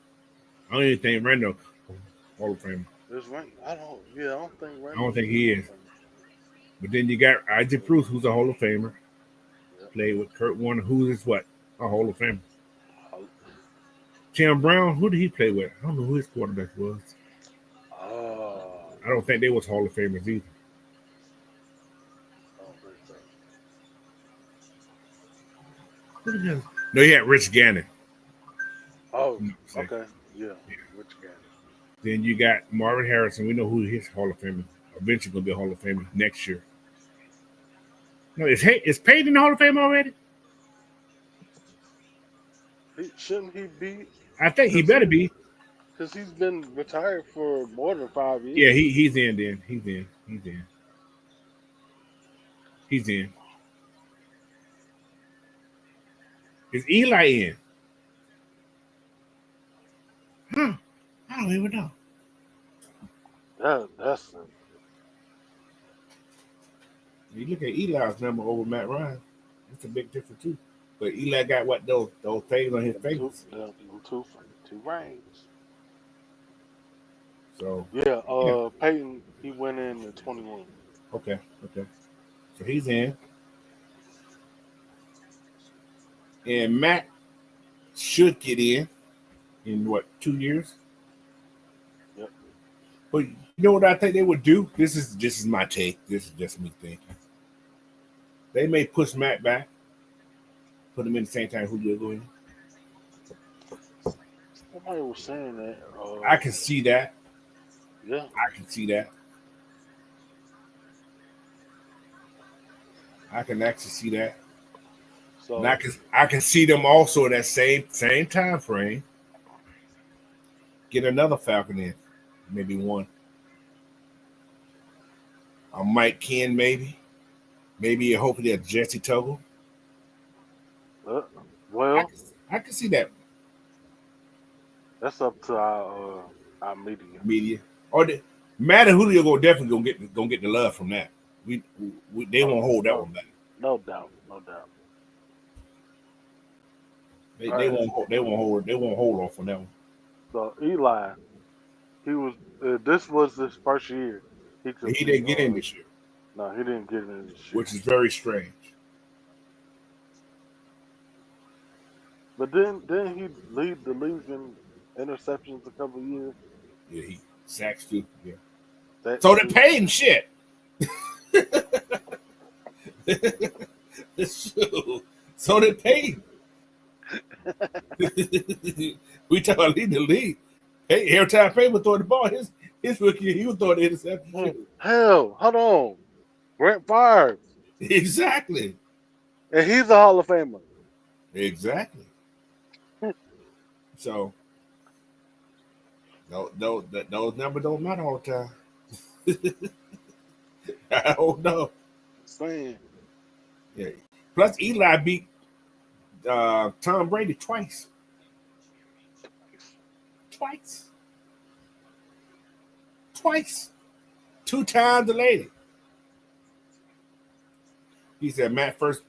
A: I don't even think Randall Hall of Fame.
B: There's Randy. I don't think Randy.
A: I don't think he is. But then you got Isaac Bruce, who's a Hall of Famer. Yep. Played with Kurt Warner, who is what? A Hall of Famer. Tim Brown, who did he play with? I don't know who his quarterback was. I don't think they was Hall of Famers either. No, he had Rich Gannon.
B: Oh, okay. Yeah, Rich Gannon.
A: Then you got Marvin Harrison. We know who his Hall of Famer. Eventually going to be a Hall of Famer next year. No, is Payton in the Hall of Fame already?
B: Shouldn't he be?
A: I think he better be.
B: Because he's been retired for more than 5 years.
A: Yeah, he's in then. He's in. Is Eli in? Huh. I don't even know.
B: That's
A: You look at Eli's number over Matt Ryan. That's a big difference too. But Eli got what those things on his face.
B: Two rings.
A: So
B: Peyton, he went in at 21.
A: Okay. So he's in. And Matt should get in what, 2 years?
B: Yep.
A: But you know what I think they would do? This is my take. This is just me thinking. They may push Matt back, put him in the same time Julio go in.
B: Somebody was saying that.
A: I can see that.
B: Yeah.
A: I can see that. I can actually see that. And
B: So
A: I can see them also in that same time frame. Get another Falcon in, maybe one. A Mike Ken, maybe hopefully a Jesse Tuggle.
B: uh,
A: I
B: well,
A: can, I can see that
B: that's up to our media.
A: media or Matt and Julio definitely gonna get the love from that. They
B: Oh,
A: won't hold that
B: no,
A: one back.
B: no doubt, no doubt. All
A: They
B: right.
A: won't hold off on that one.
B: So Eli, he was. This was his first year. He could
A: He
B: be.
A: didn't get in this year,
B: No, he didn't get in this year.
A: which is very strange.
B: But then he lead the league in interceptions a couple of years.
A: Yeah, he sacks too. Yeah.
B: That's
A: So they
B: too.
A: paid him shit. So they paid. We talk about leading the league. Hey, every time Faber throw the ball, his rookie year, he was throwing the interception
B: Hmm.
A: too.
B: Hell, hold on. Brent Favre,
A: Exactly.
B: and he's a Hall of Famer.
A: Exactly. So those numbers don't matter all the time. I don't know.
B: Saying
A: Yeah. Plus Eli beat Tom Brady twice. Twice. Twice. 2 times the lady. He said, Matt, first.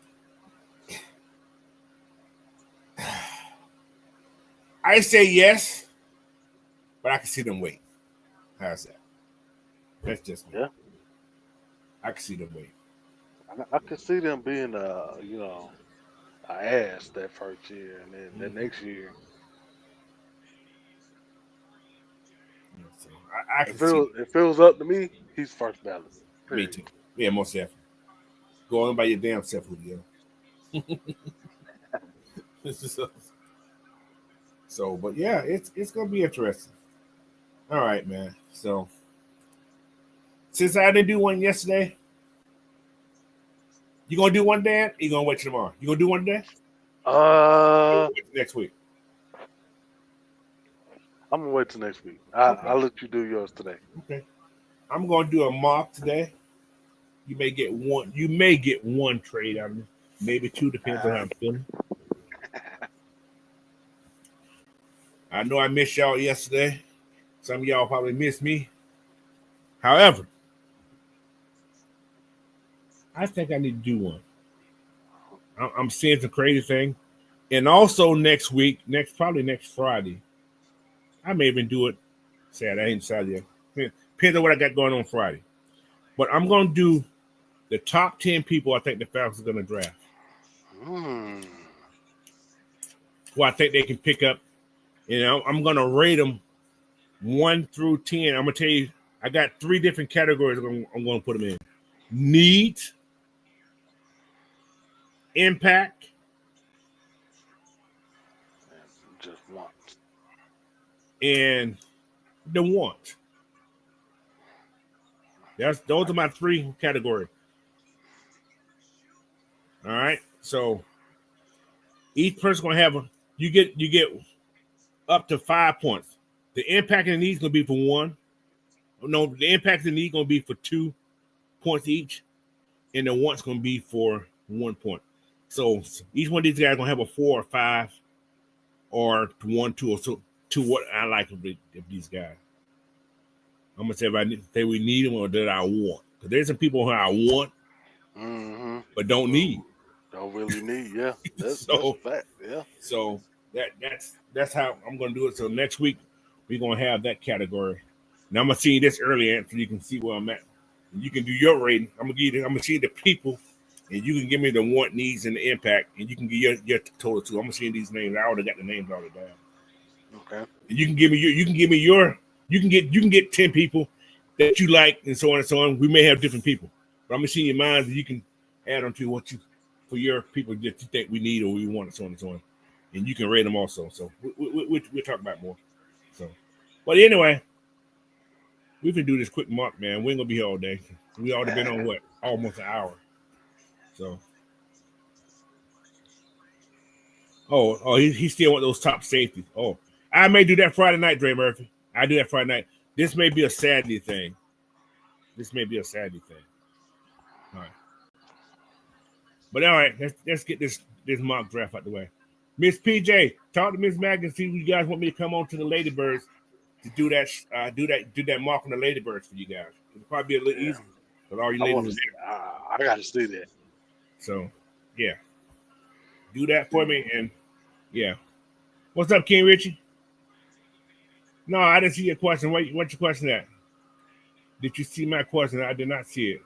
A: I say yes, but I can see them wait. How's that? That's just me.
B: yeah,
A: I can see them wait.
B: I could see them being a ass that first year, and then the
A: Mm-hmm.
B: next year,
A: So I can see that.
B: if it was up to me, he's first ballot.
A: Me
B: Period.
A: too. Yeah, most definitely. Go on by your damn self, Julio. so, but yeah, it's gonna be interesting. All right, man. So since I didn't do one yesterday, you gonna do one day? Or you gonna wait till tomorrow? You gonna do one day? You
B: Uh,
A: gonna wait till next week?
B: I'm gonna wait till next week.
A: Okay.
B: I'll let you do yours today.
A: Okay. I'm gonna do a mock today. You may get one. You may get one trade out of me. Maybe two, depends on how I'm feeling. I know I missed y'all yesterday. Some of y'all probably missed me. However, I think I need to do one. I'm seeing some crazy thing. And also next week, probably next Friday, I may even do it Saturday. I ain't decided yet. Depends on what I got going on Friday. But I'm gonna do the top 10 people I think the Falcons are gonna draft.
B: Hmm.
A: Who I think they can pick up. I'm gonna rate them 1 through 10. I'm gonna tell you, I got 3 different categories I'm gonna put them in: needs, impact,
B: Just once.
A: and the want. Those are my 3 categories. All right. So each person gonna have you get up to 5 points. The impact and the needs gonna be for 1. No, the impact and the need gonna be for 2 points each, and the want's gonna be for 1 point. So each one of these guys gonna have a 4 or 5 or 1, 2, or so to what I like of these guys. I'm gonna say if I say we need them or that I want. Because there's some people who I want
B: Mm-hmm.
A: but don't
B: But
A: need.
B: don't really need. Yeah, that's
A: so
B: fact. Yeah.
A: so that's how I'm gonna do it. So next week we're gonna have that category. Now I'm gonna see this early, so you can see where I'm at. You can do your rating. I'm gonna see the people, and you can give me the want, needs, and the impact, and you can get your total too. I'm gonna see these names. I already got the names already down.
B: Okay.
A: And you can give me you can get 10 people that you like, and so on and so on. We may have different people, but I'm gonna see your minds, and you can add on to what you for your people that you think we need or we want, and so on and so on. And you can rate them also. So we'll talk about more. So, but anyway, we can do this quick mark, man. We ain't gonna be here all day. We already been on what almost an hour. So, he still want those top safeties. Oh, I may do that Friday night, Dre Murphy. I do that Friday night. This may be a Saturday thing. All right. But all right, let's get this mock draft out the way. Miss PJ, talk to Miss Mag and see if you guys want me to come on to the Ladybirds to do that mock on the Ladybirds for you guys. It'll probably be a little easier because all you ladies
B: I got to see that.
A: So, yeah, do that for me and yeah. What's up, King Richie? No, I didn't see your question. What's your question at? Did you see my question? I did not see it.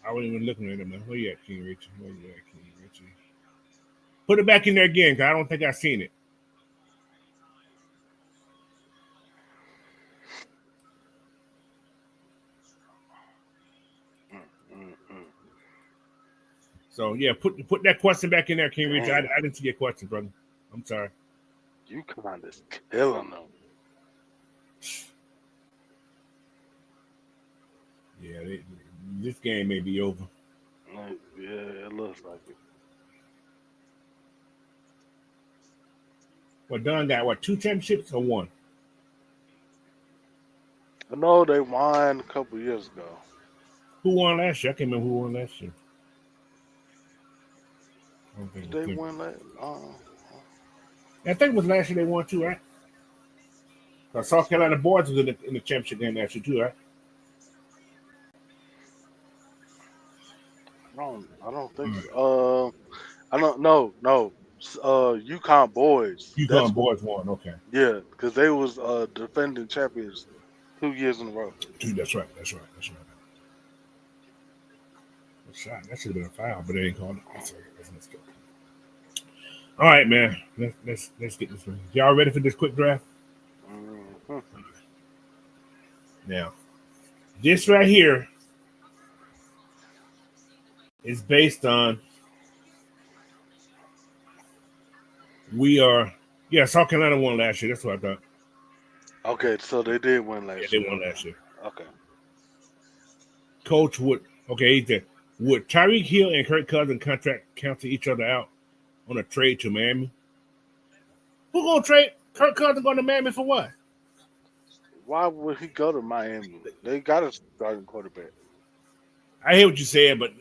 A: I wasn't even looking at it. Where you at, King Richie? Where you at, King Richie? Put it back in there again, because I don't think I've seen it. So yeah, put that question back in there, King Richie. I didn't see your question, brother. I'm sorry.
B: You kind of killing them.
A: Yeah, this game may be over.
B: Yeah, it looks like it.
A: Well, Don got 2 championships or 1?
B: I know they won a couple years ago.
A: Who won last year? I can't remember who won last year.
B: Did they win that?
A: I think it was last year they won too, right? South Carolina Boys was in the championship game last year too, right?
B: I don't think so. I don't know. No. UConn Boys.
A: UConn Boys won. Okay.
B: Yeah, because they was defending champions 2 years in a row.
A: That's right. Shot. That should have been a foul, but they ain't called it. Let's go. All right, man. Let's get this one. Y'all ready for this quick draft?
B: Mm-hmm.
A: Now, this right here is based on South Carolina won last year. That's what I thought.
B: Okay, so they did win last year.
A: They won last year.
B: Okay.
A: Coach Wood. Okay, he's there. Would Tyreek Hill and Kirk Cousins contract cancel each other out on a trade to Miami? Who gonna trade Kirk Cousins going to Miami for what?
B: Why would he go to Miami? They got a starting quarterback.
A: I hear what you said, but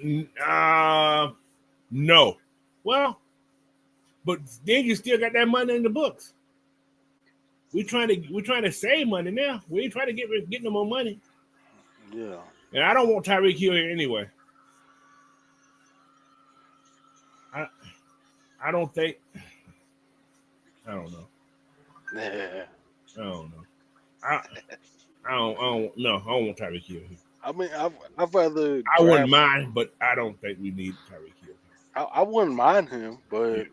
A: no. Well, but then you still got that money in the books. We're trying to save money now. We ain't trying to get no more money.
B: Yeah.
A: And I don't want Tyreek Hill here anyway. I don't think. I don't know.
B: Yeah.
A: I don't know. I don't want Tyreek Hill here.
B: I mean, I'd rather.
A: I wouldn't mind, but I don't think we need Tyreek Hill.
B: I wouldn't mind him, but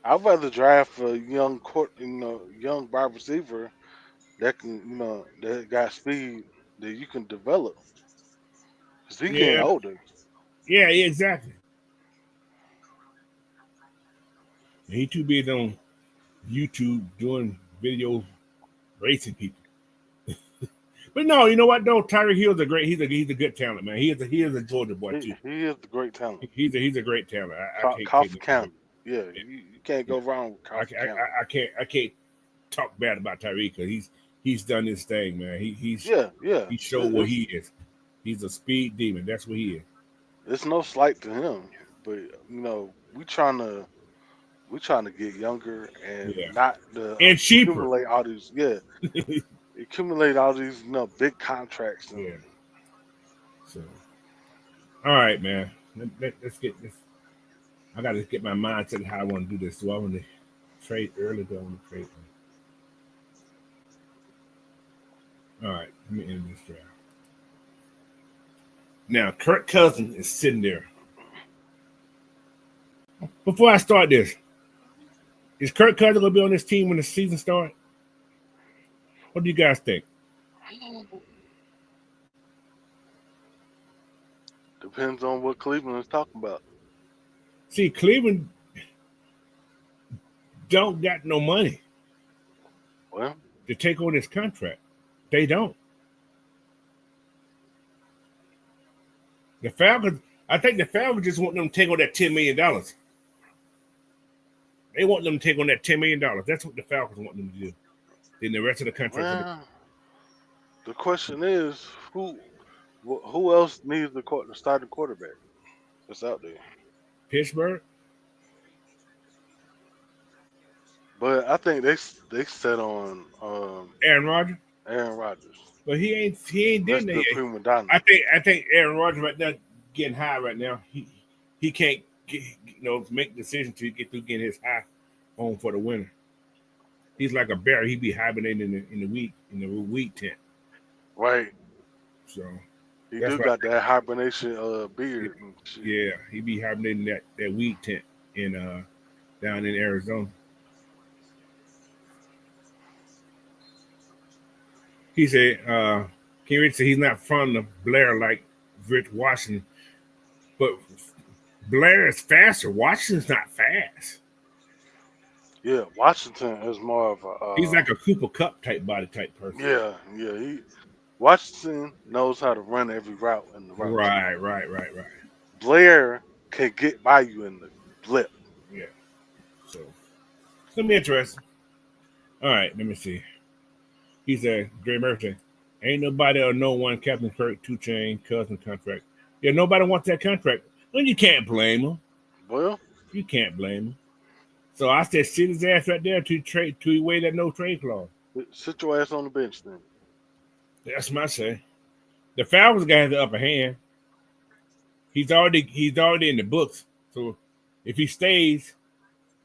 B: I'd rather draft a young wide receiver that can, that got speed that you can develop. Cause he's getting older.
A: Yeah, exactly. He too busy on YouTube doing videos racing people. But no, you know what? No, Tyreek Hill's he's a good talent, man. He is a Georgia boy too.
B: He is a great talent.
A: He's a great talent.
B: Coffee County. Yeah, you can't go wrong with Coffee County.
A: I can't talk bad about Tyreek because he's done his thing, man. He showed what he is. He's a speed demon. That's what he is.
B: It's no slight to him, but we trying to get younger and not
A: and cheaper.
B: Accumulate all these accumulate all these big contracts.
A: So, all right, man. Let's get this. I got to get my mindset how I want to do this. Do I want to trade early? Do I want to trade? All right, let me end this draft. Now, Kirk Cousins is sitting there. Before I start this, is Kirk Cousins going to be on this team when the season starts? What do you guys think?
B: Depends on what Cleveland is talking about.
A: See, Cleveland don't got no money to take on this contract. They don't. The Falcons, I think the Falcons just want them to take on that $10 million. They want them to take on that $10 million. That's what the Falcons want them to do. Then the rest of the contract.
B: Well, the question is who else needs the starting quarterback that's out there?
A: Pittsburgh.
B: But I think they set on
A: Aaron Rodgers.
B: Aaron Rodgers.
A: But he ain't
B: That's
A: done that
B: the
A: yet.
B: prima donna.
A: I think Aaron Rodgers right now getting high right now. He can't make decisions to get through getting his high on for the winter. He's like a bear. He be hibernating in the wheat tent.
B: Right.
A: So
B: he do got that hibernation beard. And shit.
A: Yeah, he be hibernating that wheat tent in down in Arizona. He said, King Rich said he's not from the Blair like Rich Washington, but Blair is faster. Washington's not fast.
B: Yeah, Washington is more of a.
A: He's like a Cooper Cup body type person.
B: Yeah. Washington knows how to run every route in the route.
A: Right.
B: Blair can get by you in the blip.
A: Yeah. So it's gonna be interesting. All right, let me see. He said, Dre Murphy, ain't nobody or no one Captain Kirk, 2 Chainz, cousin contract. Yeah, nobody wants that contract. Well, you can't blame him.
B: Well,
A: you can't blame him. So I said, sit his ass right there to waive that no trade clause.
B: Sit your ass on the bench then.
A: That's my say. The Falcons guy has the upper hand. He's already in the books. So if he stays,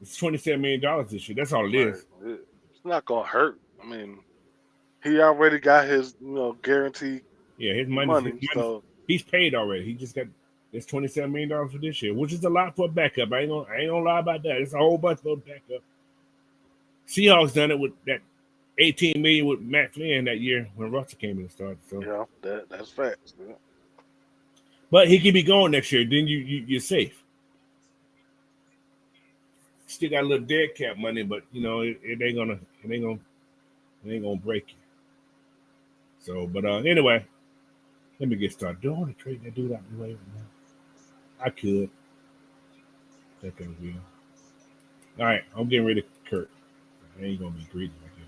A: it's $27 million this year. That's all it is.
B: It's not gonna hurt. I mean, he already got his guaranteed.
A: Yeah, his money. So he's paid already. He just got this $27 million for this year, which is a lot for a backup. I ain't gonna lie about that. It's a whole bunch for a backup. Seahawks done it with that $18 million with Matt Flynn that year when Russell came in and started. So
B: yeah, that's facts. Yeah.
A: But he could be going next year. Then you're safe. Still got a little dead cap money, but it ain't gonna break you. So, but anyway, let me get started. Do I want to trade that dude out the way right now? I could. I think I will. All right, I'm getting rid of Kurt. I ain't gonna be greedy like this.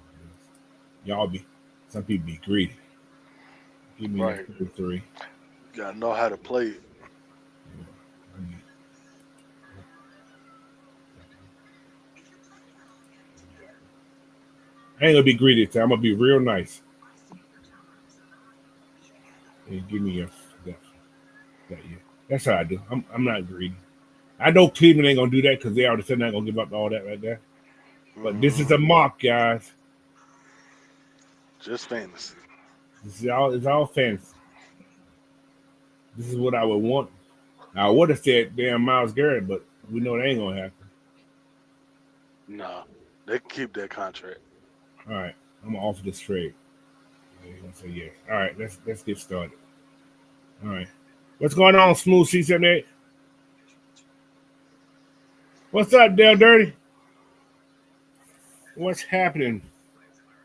A: Y'all some people be greedy. Give me 3.
B: You gotta know how to play it.
A: I ain't gonna be greedy today. I'm gonna be real nice. And give me that year. That's how I do. I'm not greedy. I know Cleveland ain't gonna do that because they already said they're not gonna give up all that right there. But this is a mock, guys.
B: Just fantasy.
A: It's all fantasy. This is what I would want. I would have said damn Myles Garrett, but we know that ain't gonna happen.
B: No, they can keep that contract.
A: All right, I'm gonna offer this trade. They're gonna say yes. All right, let's get started. All right, what's going on, Smooth C78? What's up, Dale Dirty? What's happening?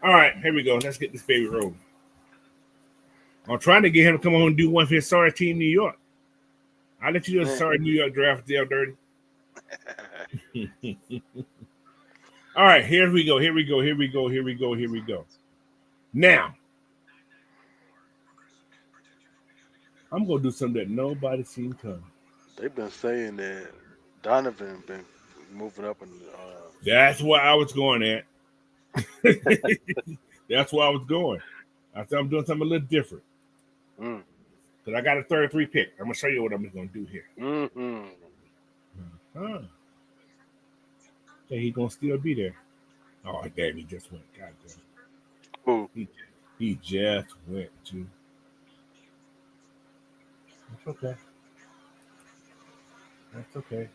A: All right, here we go. Let's get this baby rolling. I'm trying to get him to come on and do one for his sorry team, New York. I'll let you do a sorry New York draft, Dale Dirty. All right, here we go. Now, I'm going to do something that nobody seen coming.
B: They've been saying that Donovan been moving up in
A: That's where I was going at. That's where I was going. I said I'm doing something a little different. Because I got a 33 pick. I'm going to show you what I'm going to do here. Okay, he's going to still be there. Oh, damn, he just went. God damn. He just went to. That's okay.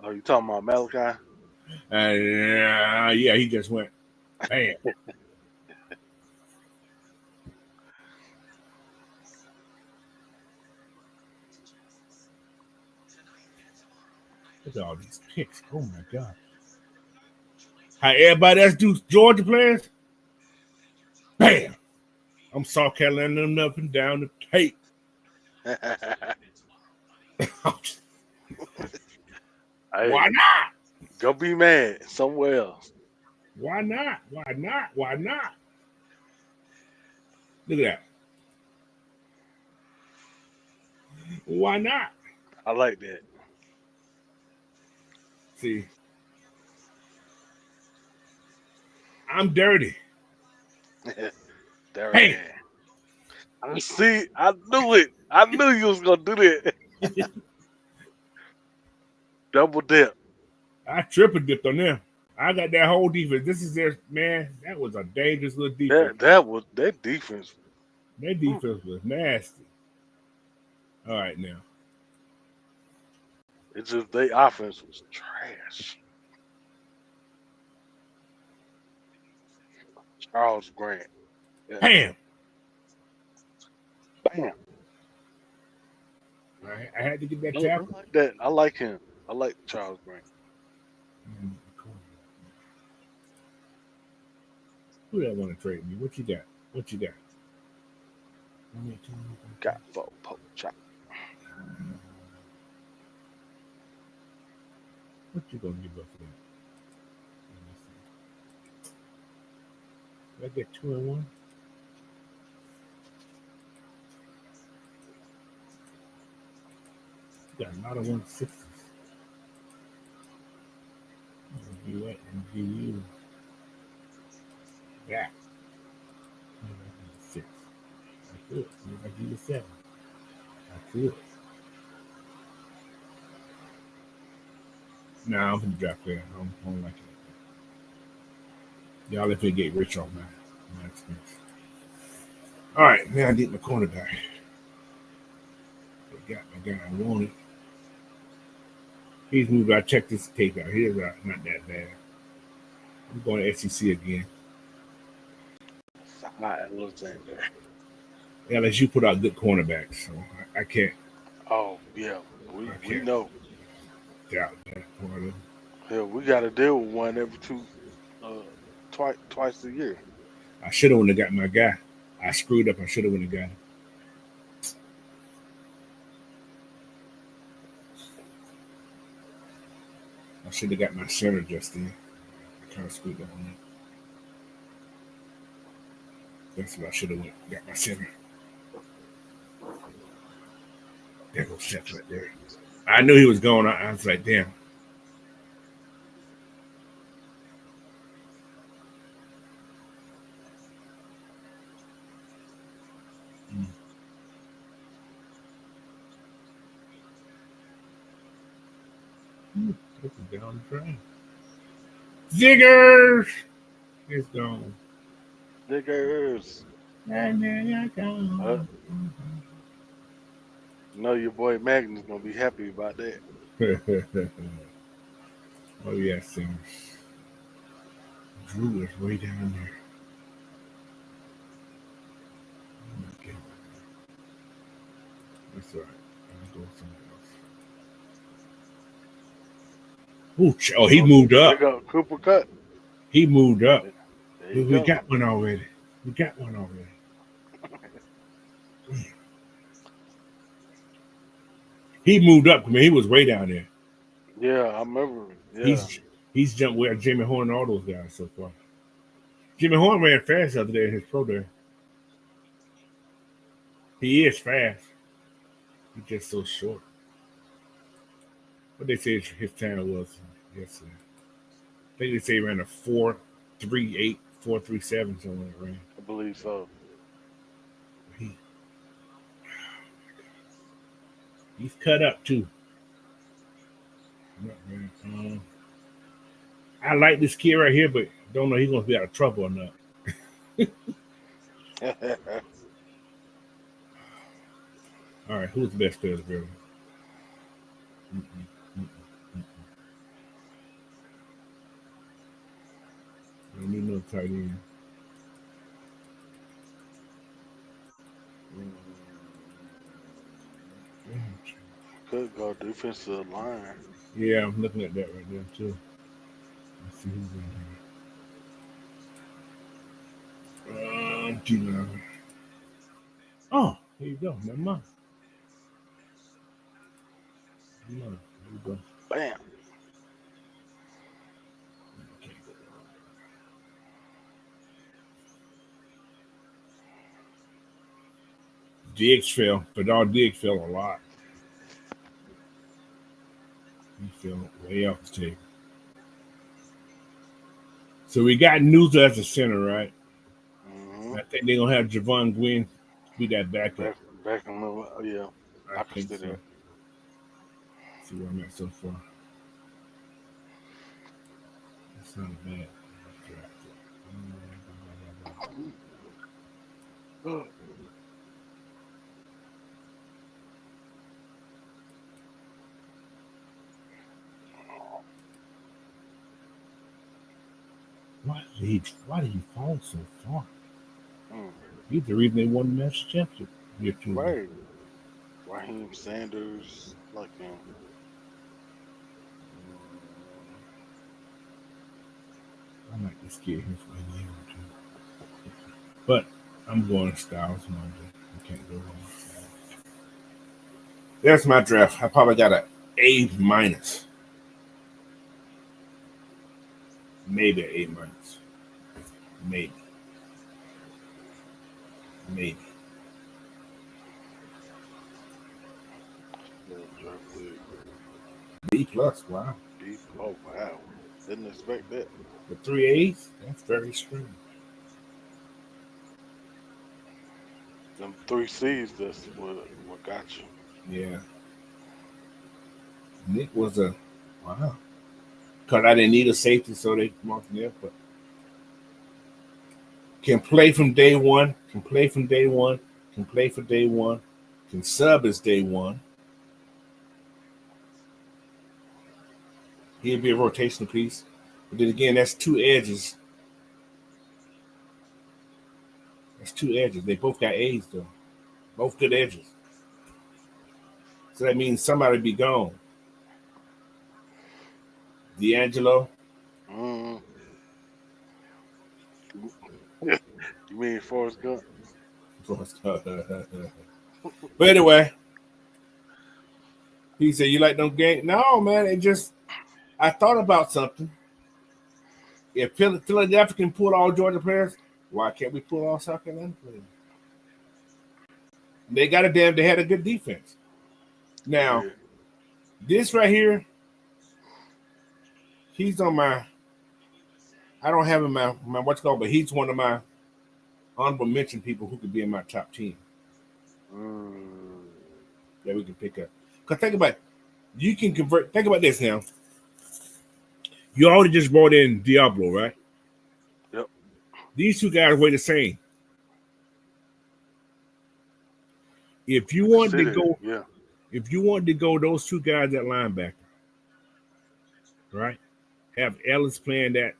B: Oh, you talking about Malachi?
A: Yeah, he just went. Bam. Look at all these picks. Oh, my God. How everybody else do Georgia players? Bam. I'm South Carolina them up and down the tape.
B: Hey,
A: Why not?
B: go be mad somewhere else.
A: Why not? Why not? Why not? Look at that. Why not?
B: I like that.
A: See, I'm dirty.
B: Dirty.
A: Hey,
B: See, I knew it. I knew you was gonna do that. Double dip.
A: I triple dipped on them. I got that whole defense. This is their man. That was a dangerous little defense.
B: That defense.
A: Their defense was nasty. All right, now.
B: It's just their offense was trash. Charles Grant. Yeah.
A: Bam.
B: Bam.
A: I had to get that
B: I
A: tackle.
B: like that. I like him. I like Charles Grant.
A: Who that want to trade me? What you got? What you got?
B: Got four poke chop.
A: What you gonna give up for that? Did I get 2-1? You got a lot of 160s. I'll give you that and give you that. Six. I could. I give you 7. I could. Nah, I'm gonna drop that. I don't like it. Y'all if they get rich on my expense. All right, now I need my cornerback. I got my guy I wanted. He's moved. I checked this tape out. He's not that bad. I'm going to SEC again.
B: Alexander.
A: LSU put out good cornerbacks, so I can't.
B: Oh yeah, we know.
A: Doubt that part of it.
B: Hell, we got to deal with one every twice a year.
A: I should have went and got my guy. I screwed up. I should have went and got him. I should have got my center just then. I kind of screwed up on that. That's what I should have went. Got my center. There goes Seth right there. I knew he was going. I was like, damn. This is down the drain. Ziggers! It's gone.
B: Diggers.
A: And then you're gone.
B: Know your boy Magnus gonna be happy about that.
A: Oh, yes, Simmers. Drew is way down there. Okay. That's all right. I'll go somewhere else. Ooh, oh, he moved up.
B: There go Cooper Cut.
A: He moved up.
B: There you
A: We
B: go.
A: got one already. We got one already. He moved up. I mean, he was way down there.
B: Yeah, I remember. Yeah.
A: He's jumped where Jimmy Horn and all those guys so far. Jimmy Horn ran fast the other day in his pro day. He is fast. He's just so short. What they say his time was yesterday. I think they say he ran a 4.38, 4.37, something like that ran.
B: I believe so.
A: He's cut up too. I like this kid right here, but don't know he's gonna be out of trouble or not. All right, who's the best player of the building? Let me know tight end.
B: Could go defensive line.
A: Yeah, I'm looking at that right there too. Let's see who's in here. D-line. Oh, here you go. Never mind. Come on. Here we go.
B: Bam.
A: Diggs fell, but our Diggs fell a lot. He fell way off the table. So we got Newton as a center, right?
B: Mm-hmm.
A: I think they're gonna have Javon Gwynn be that backup.
B: Back on the yeah.
A: I
B: I can
A: think
B: see
A: so.
B: that.
A: See where I'm at so far. That's not bad. Why did he fall so far?
B: Mm.
A: He's the reason they won the national championship year 2 ago.
B: Right. Raheem Sanders, like him.
A: I like this kid here for a year or two. But I'm going Styles Monday. I can't go wrong. There's my draft. I probably got an A minus. Maybe an A minus. Maybe. Maybe.
B: Yeah, drafted
A: B plus. Wow.
B: deep. Oh wow. Didn't expect that.
A: The 3 A's? That's very strange.
B: Them 3 C's, that's what got you.
A: Yeah. Nick was a wow. Because I didn't need a safety, so they marked me up. But can play from day one. Can play from day one. Can play for day one. Can sub as day one. He'll be a rotational piece. But then again, that's two edges. That's two edges. They both got A's though. Both good edges. So that means somebody be gone. D'Angelo.
B: Mm. You mean Forrest Gump?
A: But anyway, he said, "You like them game?" No, man. It just I thought about something. If Philadelphia can pull all Georgia players, why can't we pull all South Carolina players? They got they had a good defense. Now,
B: Yeah.
A: this right here, he's on my. I don't have him my what's called, but he's one of my honorable mention people who could be in my top 10
B: Mm.
A: that we can pick up. Because think about it, you can convert. Think about this now. You already just brought in Diablo, right?
B: Yep.
A: These two guys weigh the same. If you
B: I can
A: want
B: see
A: to
B: that.
A: go,
B: Yeah.
A: if you want to go, those two guys at linebacker, right? Have Ellis playing that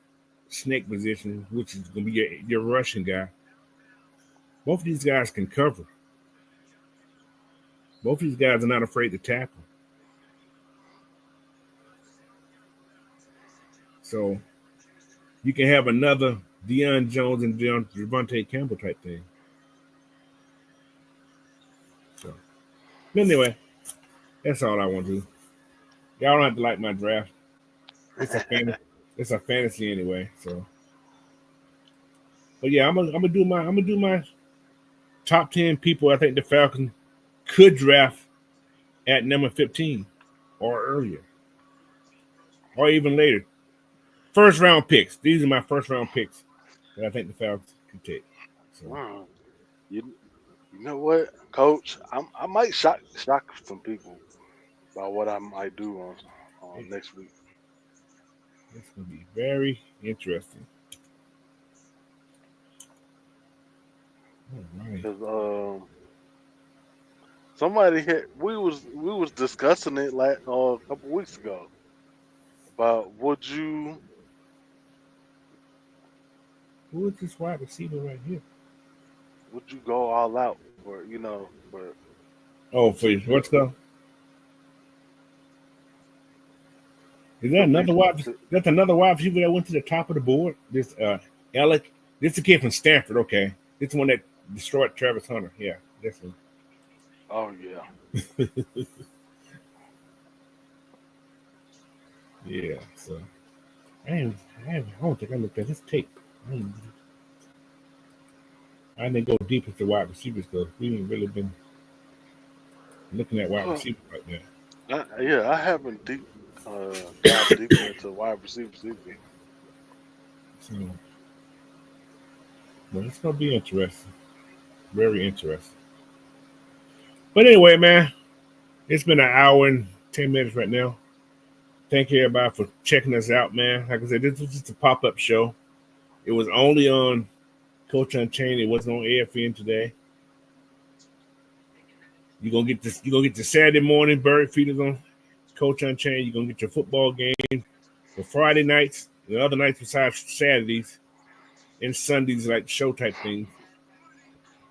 A: snake position, which is going to be your Russian guy. Both of these guys can cover. Both of these guys are not afraid to tackle. So you can have another Deion Jones and Devontae Campbell type thing. So anyway, that's all I want to do. Y'all don't have to like my draft. It's a fantasy. It's a fantasy anyway. So, but yeah, I'm gonna do my top 10 people I think the Falcons could draft at number 15 or earlier or even later. First round picks. These are my first round picks that I think the Falcons could take. So
B: Mm. You you know what, Coach? I might shock some people by what I might do on
A: it's,
B: next week.
A: it's gonna be very interesting. All right.
B: Cause somebody had we was discussing it like a couple weeks ago about
A: Who is this wide receiver right here?
B: would you go all out for
A: Oh, for what's called? Is that
B: to be
A: another wide? That's another wide receiver that went to the top of the board. This Alec. This is a kid from Stanford. Okay, this is the one that destroyed Travis Hunter. Yeah, this one.
B: oh yeah.
A: Yeah, so I don't think I looked at his tape. I didn't go deep into wide receivers though. We ain't really been looking at wide receivers like that.
B: I haven't dived deeper into wide receivers either.
A: So, but it's gonna be interesting, very interesting. But anyway, man, it's been an hour and 10 minutes right now. Thank you everybody for checking us out, man. Like I said, this was just a pop up show. It was only on Coach Unchained. It wasn't on AFN today. You're gonna get this. You're gonna get the Saturday morning bird feeders on Coach Unchained. You're gonna get your football game for Friday nights, the other nights besides Saturdays and Sundays, like show type things.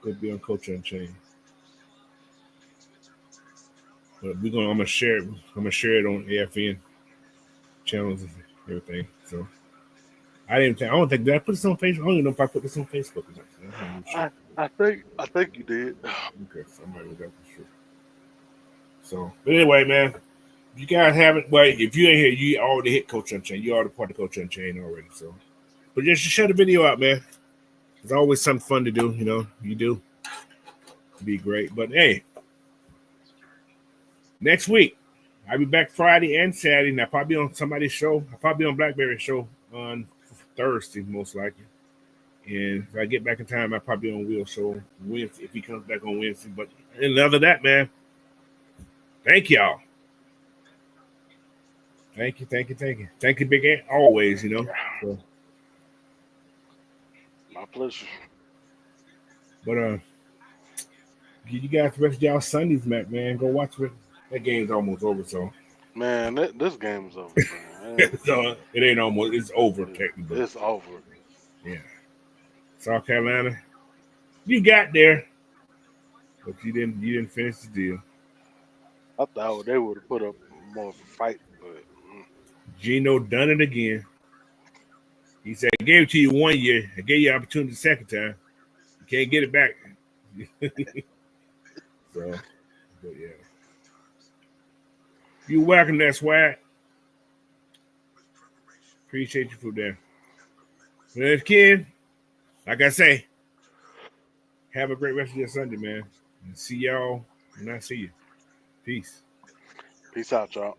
A: Could be on Coach Unchained. But I'm gonna share it. I'm gonna share it on AFN channels and everything. So I don't think did I put this on Facebook. I don't even know if I put this on Facebook. I'm not even sure.
B: I think you did.
A: Okay, somebody was that for sure. So, but anyway, man, if you guys haven't, well, if you ain't here, you already hit Coach Unchained. You already part of Coach Unchained already. So, but just share the video out, man. It's always something fun to do. You know, you do. It'd be great. But hey, next week I'll be back Friday and Saturday, and I'll probably be on somebody's show. I'll probably be on Blackberry's show on Thursday, most likely. And if I get back in time, I'll probably be on Will's show Wednesday if he comes back on Wednesday. But and other than that, man, thank y'all. Thank you. Thank you, Big Ant, always, you know. So,
B: My pleasure.
A: but you guys the rest of y'all Sundays, man. Go watch it. That game's almost over, so
B: Man, this game is over, man.
A: so it ain't almost. It's over technically.
B: It's over.
A: Yeah. South Carolina, you got there, but you didn't finish the deal.
B: I thought they would have put up more of a fight, but
A: Gino done it again. He said, I gave it to you 1 year. I gave you an opportunity the second time. You can't get it back. So, but yeah. You're welcome, that swag. Appreciate you for that. But if Ken, like I say, have a great rest of your Sunday, man. And see y'all when I see you. Peace.
B: peace out, y'all.